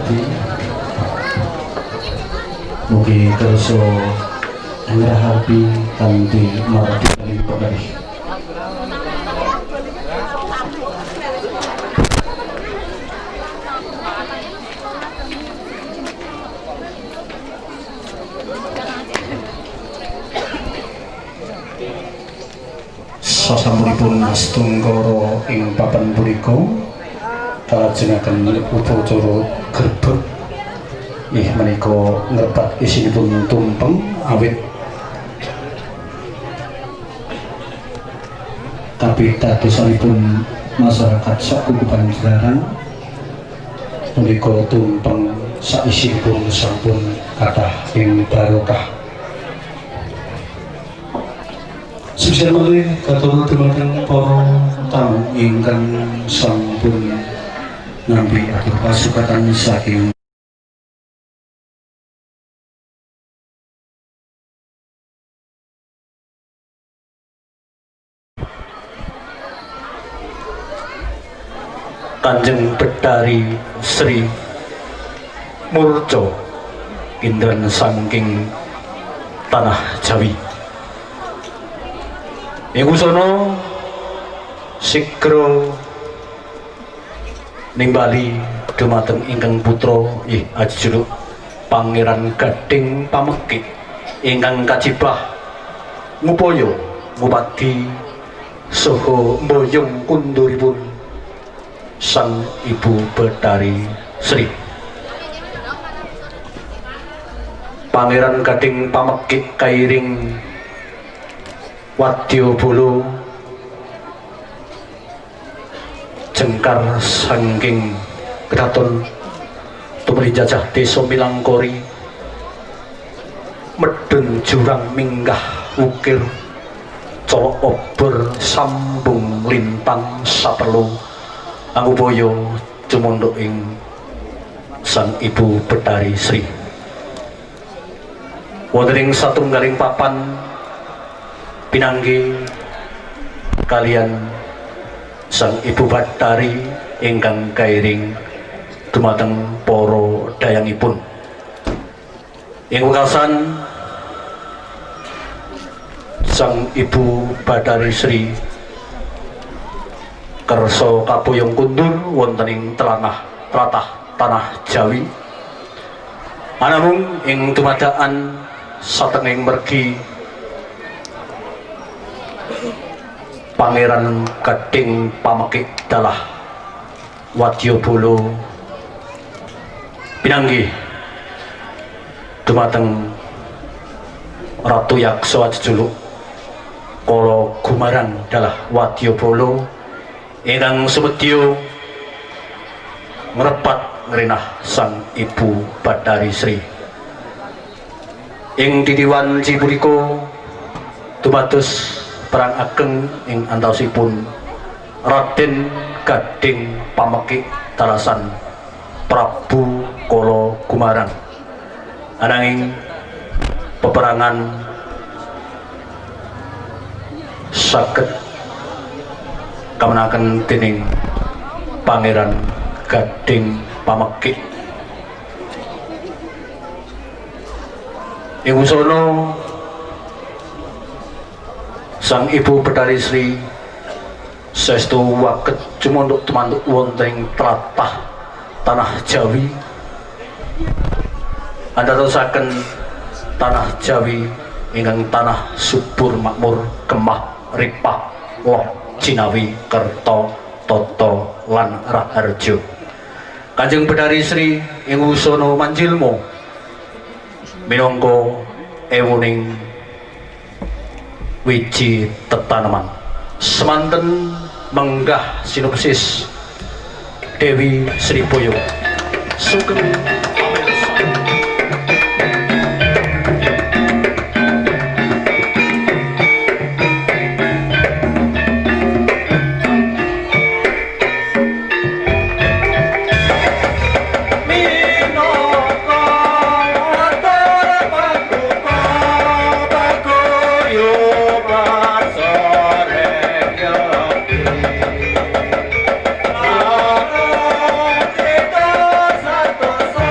Gusti. Mugi kersa ngerahapi kanthi margi kaling pagari. Sasampunipun astungkara ing papan punika kalajengaken upacara grebeg ih menika ngrepat isinipun tumpeng awit tapi dadosanipun masyarakat sakukuban Jelaran menika tumpeng saisinipun sampun kathah ing barokah. Sukses malih katur dumateng para tamu ingkang sampun nampi atur pasukatan saking Kanjeng Betari Sri Murco Indran saking tanah Jawi. Iku sono sigra nimbali dumateng ingkang putra ajejuluk Pangeran Gading Pamekik ingkang kacibah ngupaya ngupadi saha mboyong kunduripun sang Ibu Betari Sri. Pangeran Gading Pamekik kairing Wadyabala jengkar saking kraton tumrap jajah desa Milangkori medun jurang minggah ukir colok obor sambung lintang saperlu angupaya cumondhok ing sang Ibu Betari Sri. Wonten ing satunggaling papan pinanggi kalian sang Ibu Betari ingkang kairing dumateng para dayangipun. Ing wekasan sang Ibu Betari Sri kersa kaboyong kundur wonten ing tlatah tanah Jawi. Anamung ing dumadakan satengahing mergi Pangeran Gading Pamekik dalah Wadyabala pinanggih dumateng Ratu Yaksa ajejuluk Kala Gumarang dalah Wadyabala ingkang sumedya ngrepat ngrenah sang Ibu Betari Sri. Ing titiwan cipunika dumados perang ageng ing antawisipun Raden Gading Pamekik dalasan Prabu Kala Gumarang. Ananging peperangan saged kamenaken dening Pangeran Gading Pamekik. Ing sono sang Ibu Betari Sri saestu waket cumondhok tumantuk wonten ing tlatah tanah Jawi andadosaken tanah Jawi ingkang tanah subur makmur kemah ripah loh Cinawi Kerto Toto lan Raharjo. Kanjeng Betari Sri ing wusana manjilma minangka ewuning wiji tetaneman semanten menggah sinopsis Dewi Sri Boyo sugeng Satu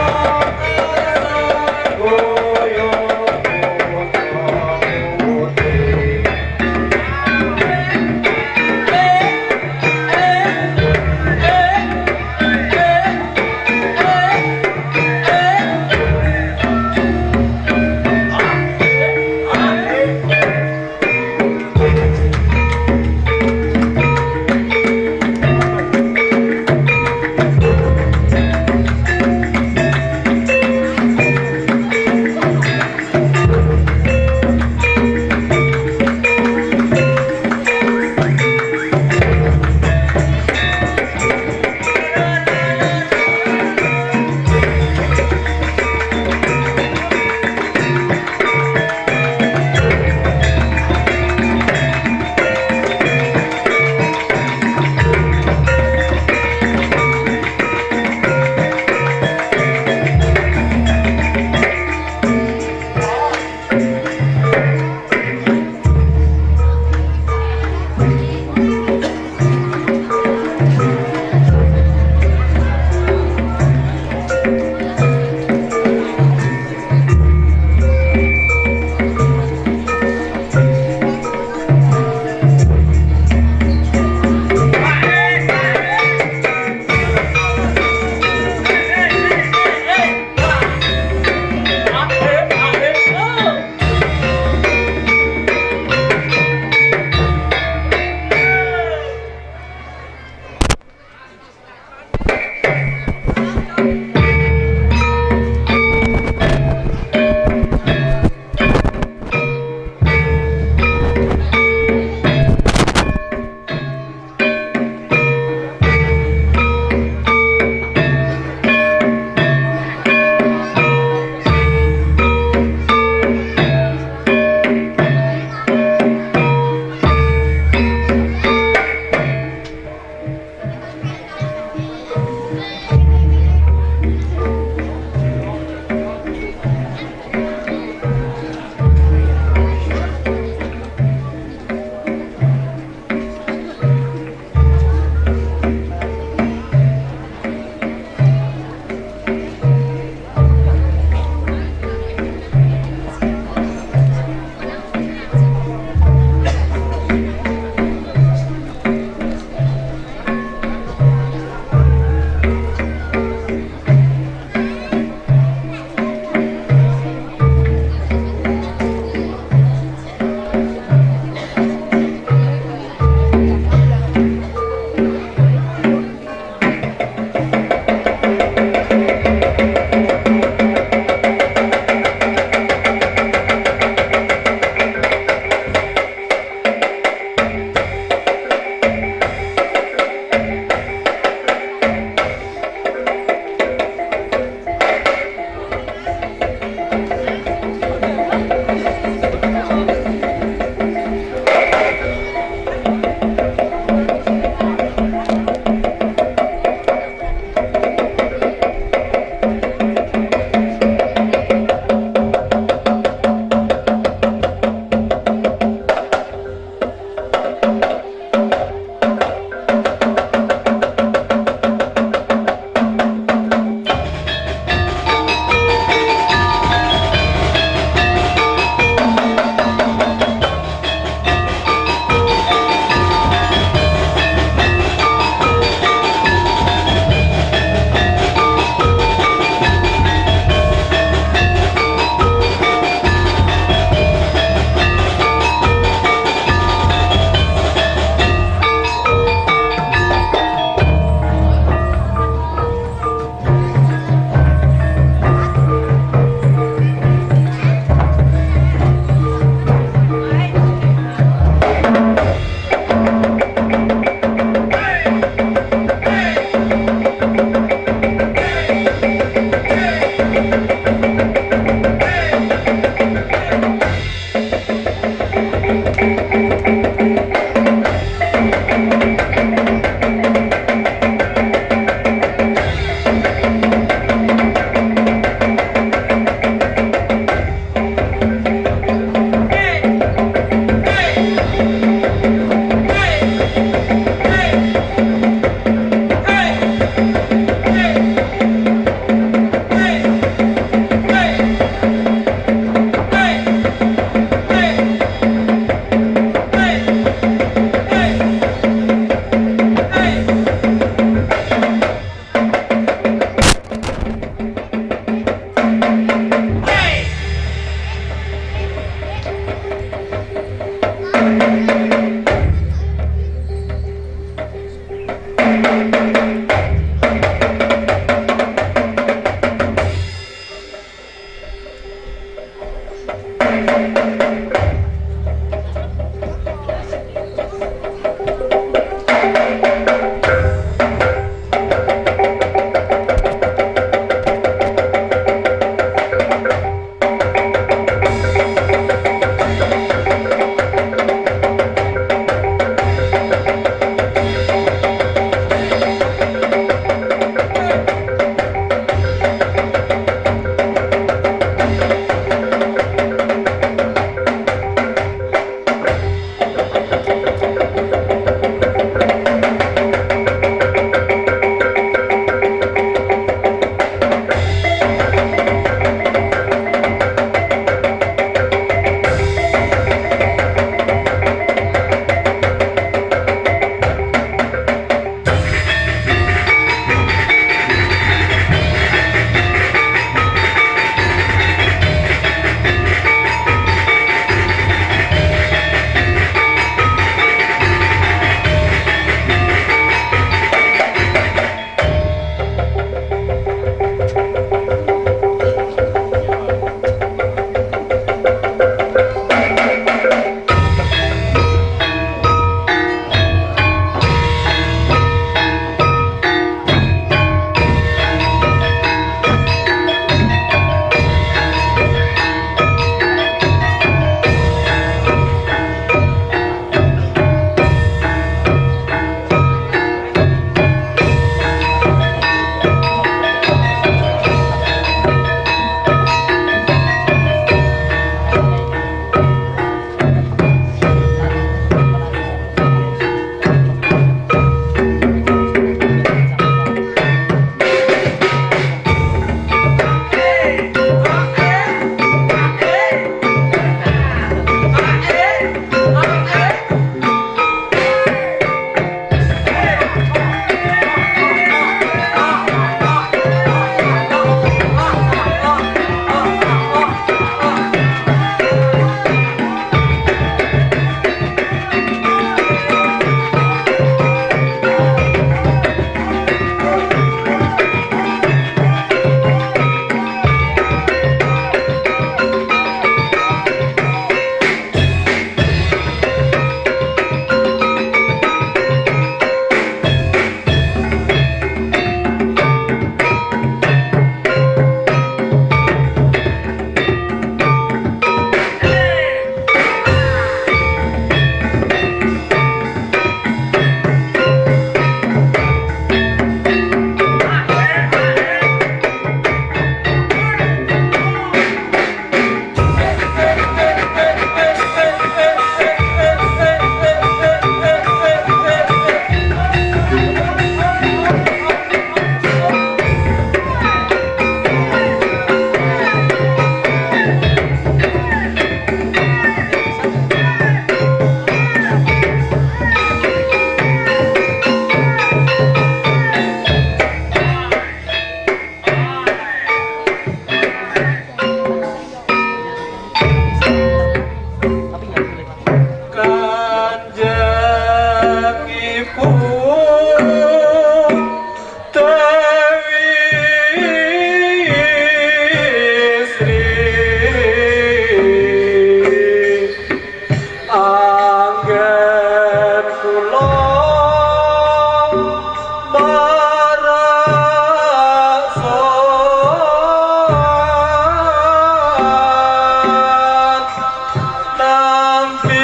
Nampi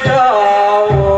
dawo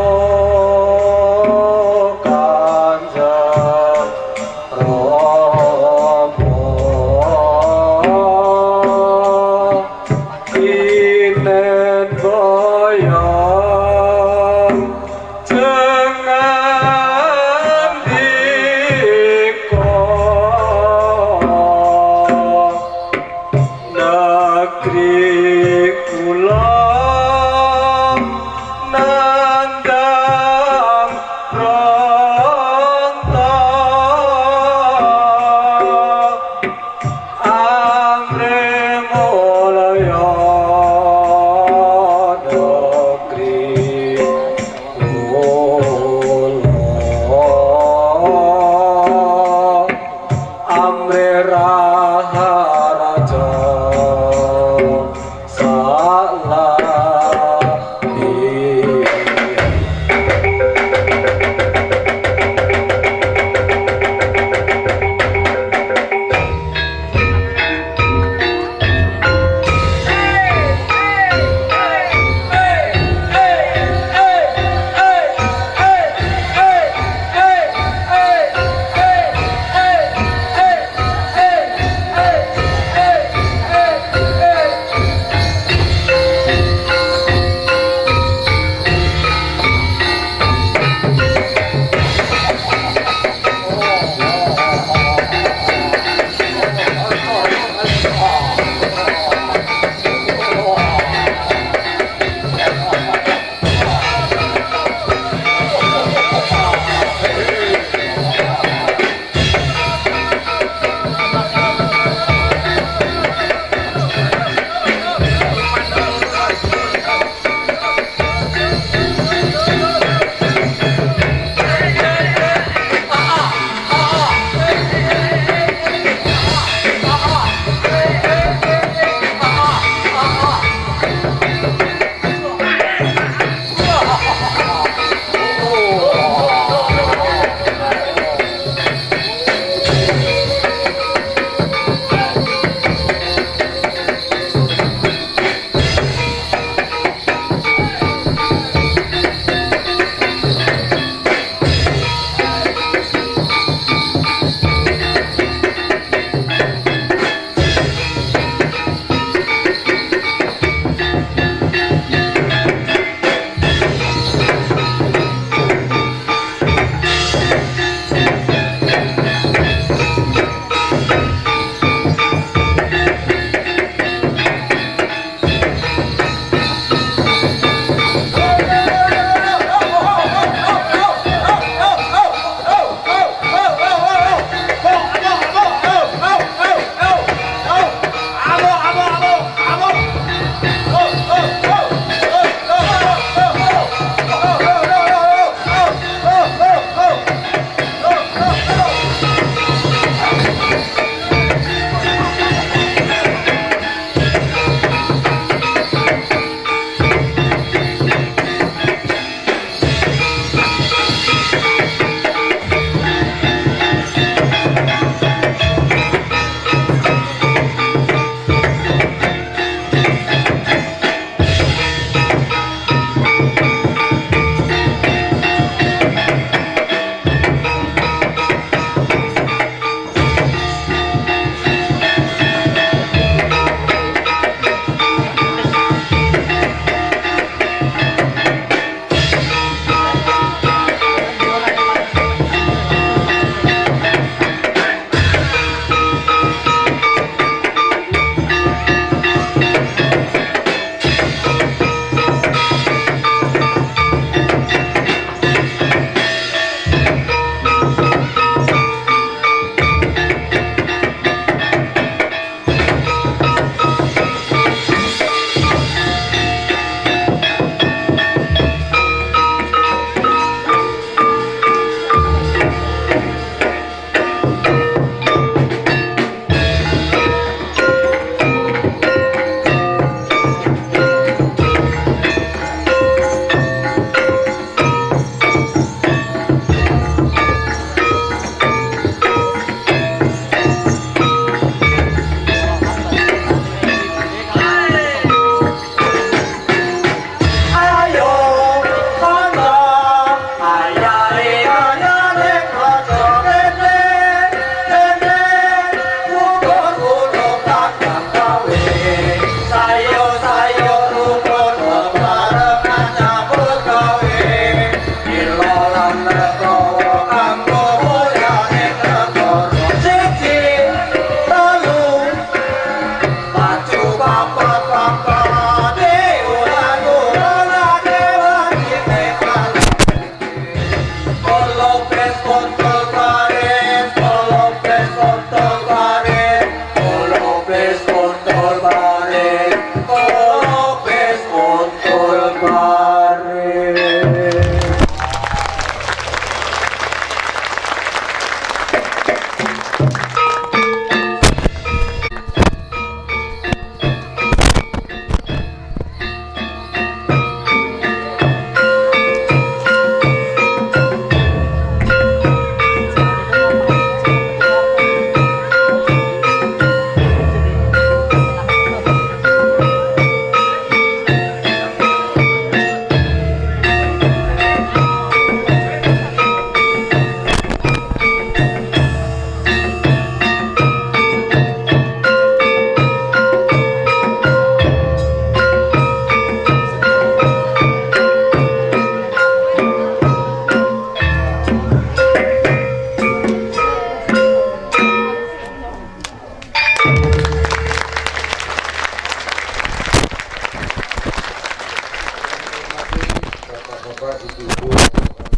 Bapak, Ibu-ibu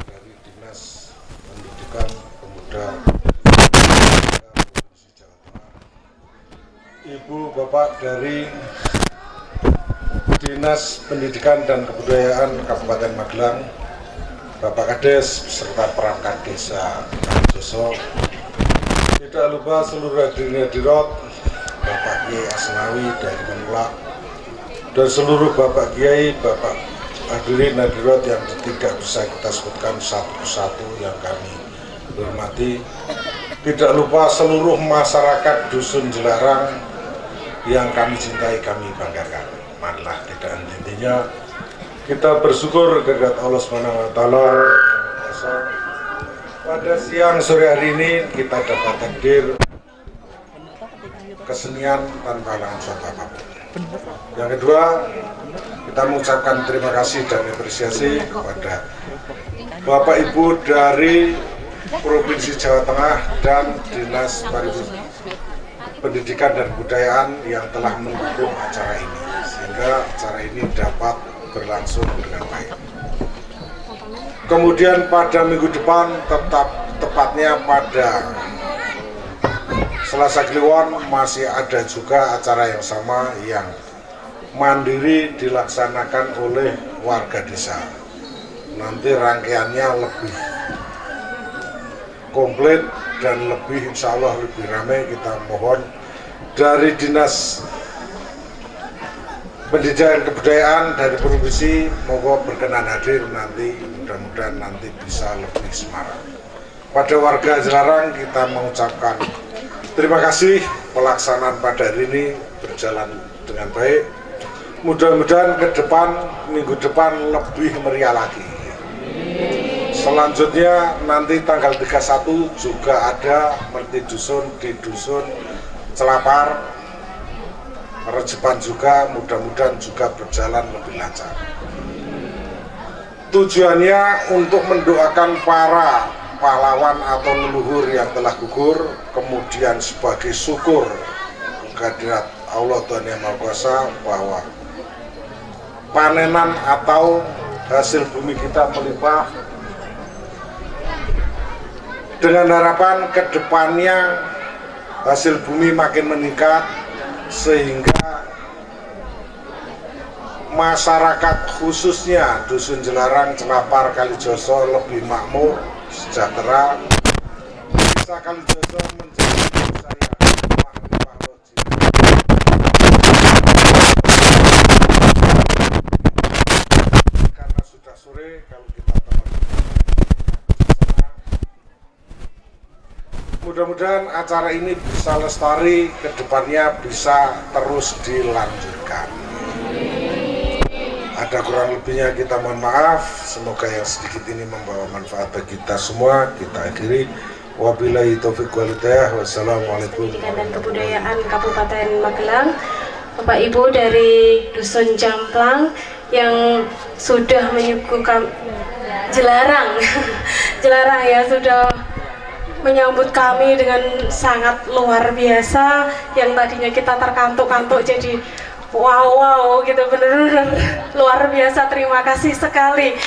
dari Dinas Pendidikan Pemuda Provinsi Jawa Tengah, Ibu Bapak dari Dinas Pendidikan dan Kebudayaan Kabupaten Magelang, Bapak Kades beserta perangkat desa Kalijoso, tidak lupa seluruh hadirin hadirat, Bapak Kiai Asnawi dari Menulak, dan seluruh Bapak Kiai, Bapak hadirin hadirat yang tidak bisa kita sebutkan satu persatu yang kami hormati. Tidak lupa seluruh masyarakat Dusun Jelarang yang kami cintai, kami banggakan. Marilah tidak henti-hentinya kita bersyukur kehadirat Allah SWT. Pada siang sore hari ini kita dapat hadir kesenian tanpa halangan suatu apapun. Yang kedua, kita mengucapkan terima kasih dan apresiasi kepada Bapak Ibu dari Provinsi Jawa Tengah dan Dinas Pendidikan dan Kebudayaan yang telah mendukung acara ini, sehingga acara ini dapat berlangsung dengan baik. Kemudian pada minggu depan, tepatnya pada Selasa Kliwon, masih ada juga acara yang sama yang mandiri dilaksanakan oleh warga desa. Nanti rangkaiannya lebih komplit dan lebih, insya Allah lebih ramai. Kita mohon dari Dinas Pendidikan Kebudayaan dari Provinsi, mohon berkenan hadir nanti, mudah-mudahan nanti bisa lebih semarak. Pada warga Jelarang kita mengucapkan terima kasih, pelaksanaan pada hari ini berjalan dengan baik. Mudah-mudahan ke depan, minggu depan lebih meriah lagi. Selanjutnya nanti tanggal 31 juga ada Merti Dusun di Dusun Celapar, Rejepan juga, mudah-mudahan juga berjalan lebih lancar. Tujuannya untuk mendoakan para pahlawan atau leluhur yang telah gugur, kemudian sebagai syukur kehadirat Allah Tuhan Yang Maha Kuasa bahwa panenan atau hasil bumi kita melimpah, dengan harapan kedepannya hasil bumi makin meningkat sehingga masyarakat khususnya Dusun Jelarang, Celapar, Kalijoso lebih makmur, sejahtera. Desa Kalijoso menjadi desa yang mah-mah karena sudah sore. Kalau kita mudah-mudahan acara ini bisa lestari, kedepannya bisa terus dilanjutkan. Ada kurang lebihnya kita mohon maaf, semoga yang sedikit ini membawa manfaat bagi kita semua. Kita akhiri, wabillahi taufiq wal hidayah, wassalamualaikum. Pendidikan dan Kebudayaan Kabupaten Magelang, Bapak Ibu dari Dusun Jamplang yang sudah menyuguhkan Jelarang Jelarang ya, sudah menyambut kami dengan sangat luar biasa. Yang tadinya kita terkantuk-kantuk jadi wow gitu, bener-bener luar biasa. Terima kasih sekali.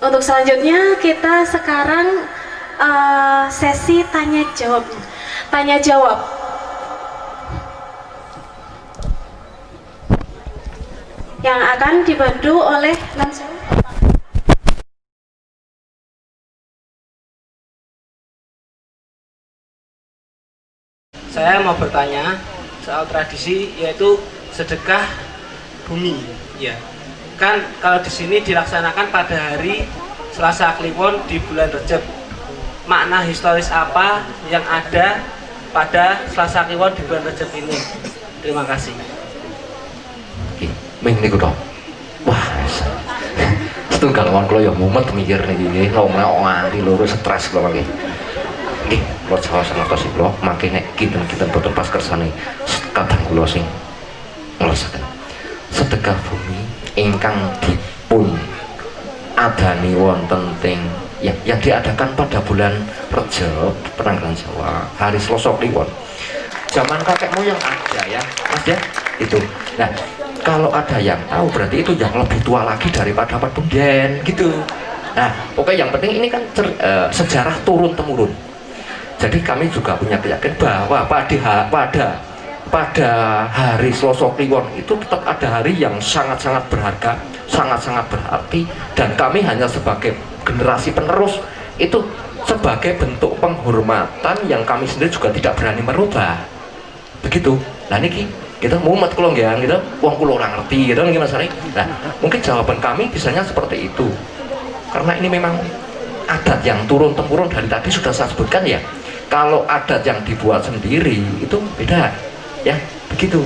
Untuk selanjutnya kita sekarang sesi tanya jawab. Tanya jawab. Yang akan dibantu oleh langsung. Saya mau bertanya soal tradisi yaitu sedekah bumi. Ya, kan kalau di sini dilaksanakan pada hari Selasa Kliwon di bulan Rejab. Makna historis apa yang ada pada Selasa Kliwon di bulan Rejab ini? Terima kasih. Ming niku to. Wah, setunggal wong kula ya mumet mikir niki ngomong nganti loro stres kula nggih. Nggih, kula saos ngertos kula mangke nek kinten-kinten boten pas kersane kadang kula sing ngrasaken. Sedekah bumi ingkang dipun adani wonten teng yang diadakan pada bulan Rejab Penanggalan Jawa, hari Selasa Kliwon. Zaman kakek moyang ada ya, Mas ya, itu. Nah, kalau ada yang tahu berarti itu yang lebih tua lagi daripada Pak Punden gitu. Nah, pokoknya yang penting ini kan sejarah turun temurun. Jadi kami juga punya keyakinan bahwa pada hari Selasa Kliwon itu tetap ada hari yang sangat-sangat berharga, sangat-sangat berarti, dan kami hanya sebagai generasi penerus itu sebagai bentuk penghormatan yang kami sendiri juga tidak berani merubah. Begitu. Nah niki kita mumet kulo nggih gitu, wong kulo ora ngerti gitu nggih Mas Ari. Nah, mungkin jawaban kami bisanya seperti itu. Karena ini memang adat yang turun temurun dari tadi sudah saya sebutkan ya. Kalau adat yang dibuat sendiri itu beda. Ya, begitu.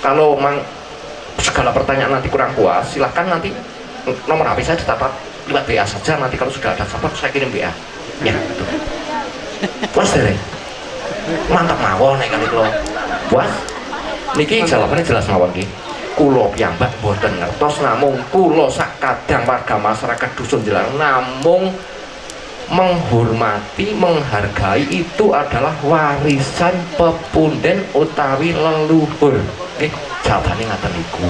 Kalau memang segala pertanyaan nanti kurang puas, silahkan nanti nomor HP saya dicatat lewat WA saja. Nanti kalau sudah ada support saya kirim WA. Ya, betul. Puas deh. Mantap mawon nek kali kula. Puas. Niki jawabannya jelas mawon nggih. Kula piyambak boten ngertos, namung kula sakadang warga masyarakat dusun Jelarang namung menghormati, menghargai itu adalah warisan pepunden utawi leluhur. Nggih, jawabane ngaten niku.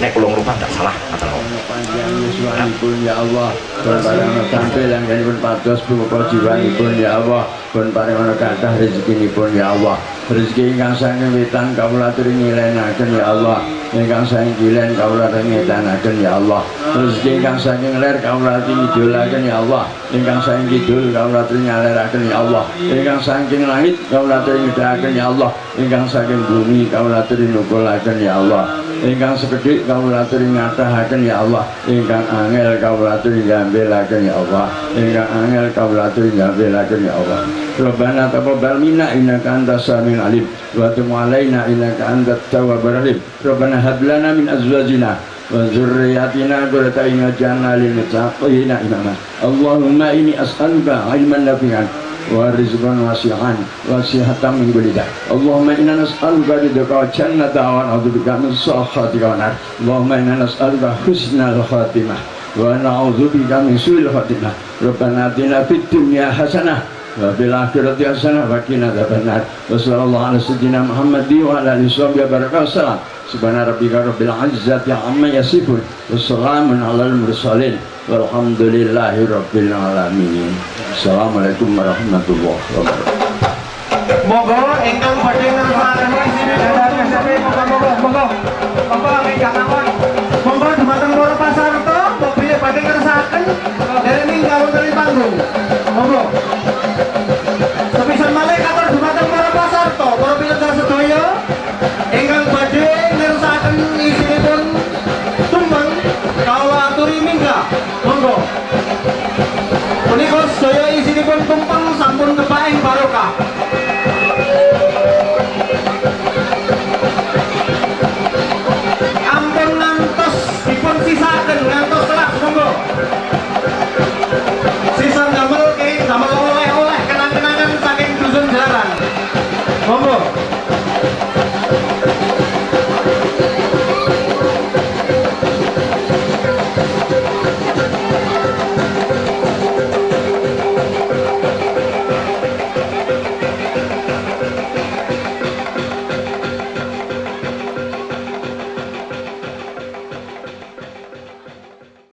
Nek kula ngrupa ndak salah ngaten kok. Panjang yuswanipun ya Allah, pun paring tampil yang pun pados buka jiwanipun ya Allah, pun paring kathah rezekinipun ya Allah. Rezeki ingkang saking wetan kawula aturi ngilenaken ya Allah, ingkang saking kilen kawula ngedanaken ya Allah. Rezeki ingkang saking ler kawula aturi ngidolaken ya Allah, ingkang saking kidul kawula aturi ngaleraken ya Allah, ingkang saking langit kawula aturi ngedhaken ya Allah, ingkang saking bumi kawula aturi nukulaken ya Allah, ingkang sekedhik kawula aturi ngatahaken ya Allah, ingkang angel kawula aturi ngambilaken ya Allah, ingkang angel kawula aturi ngambilaken ya Allah. Rabbana taqabbal minna innaka antas samiul alim wa tub alaina innaka antat tawwabur rahim. Rabbana hab lana min azwajina wa dzurriyyatina qurrata a'yun waj'alna lil muttaqina imama. Allahumma inni as'aluka ilman nafi'an wa rizqan wasi'an wa sihhatan min kulli da'. Allahumma inna nas'aluka ridhaka wa jannata wa na'udzubika min sakhatika wa nar. Allahumma inna nas'aluka husnal khatimah wa na'udzubika min su'il khatimah. Rabbana atina fid dunya hasanah wa fil akhirati hasanah wa qina adzabannar. Wa sallallahu ala sayyidina Muhammadin wa ala alihi wa barakatuh. Subhana rabbika rabbil izzati amma yasifun wa salamun alal mursalin walhamdulillahi rabbil alamin. Assalamualaikum warahmatullahi wabarakatuh. Monggo ingkang badhe ngrasakaken isine dhateng sampe monggo ingkang awon monggo dumateng para pasarta mobil badhe ngrasakaken dereng kawon dari panggung monggo sepisan malih katur dumateng para pasarta para pinunjang sedaya ingkang badhe ngrasakaken isinipun tumbang kawula aturi mingga monggo punika sedaya isinipun tumpeng sampun kepaing para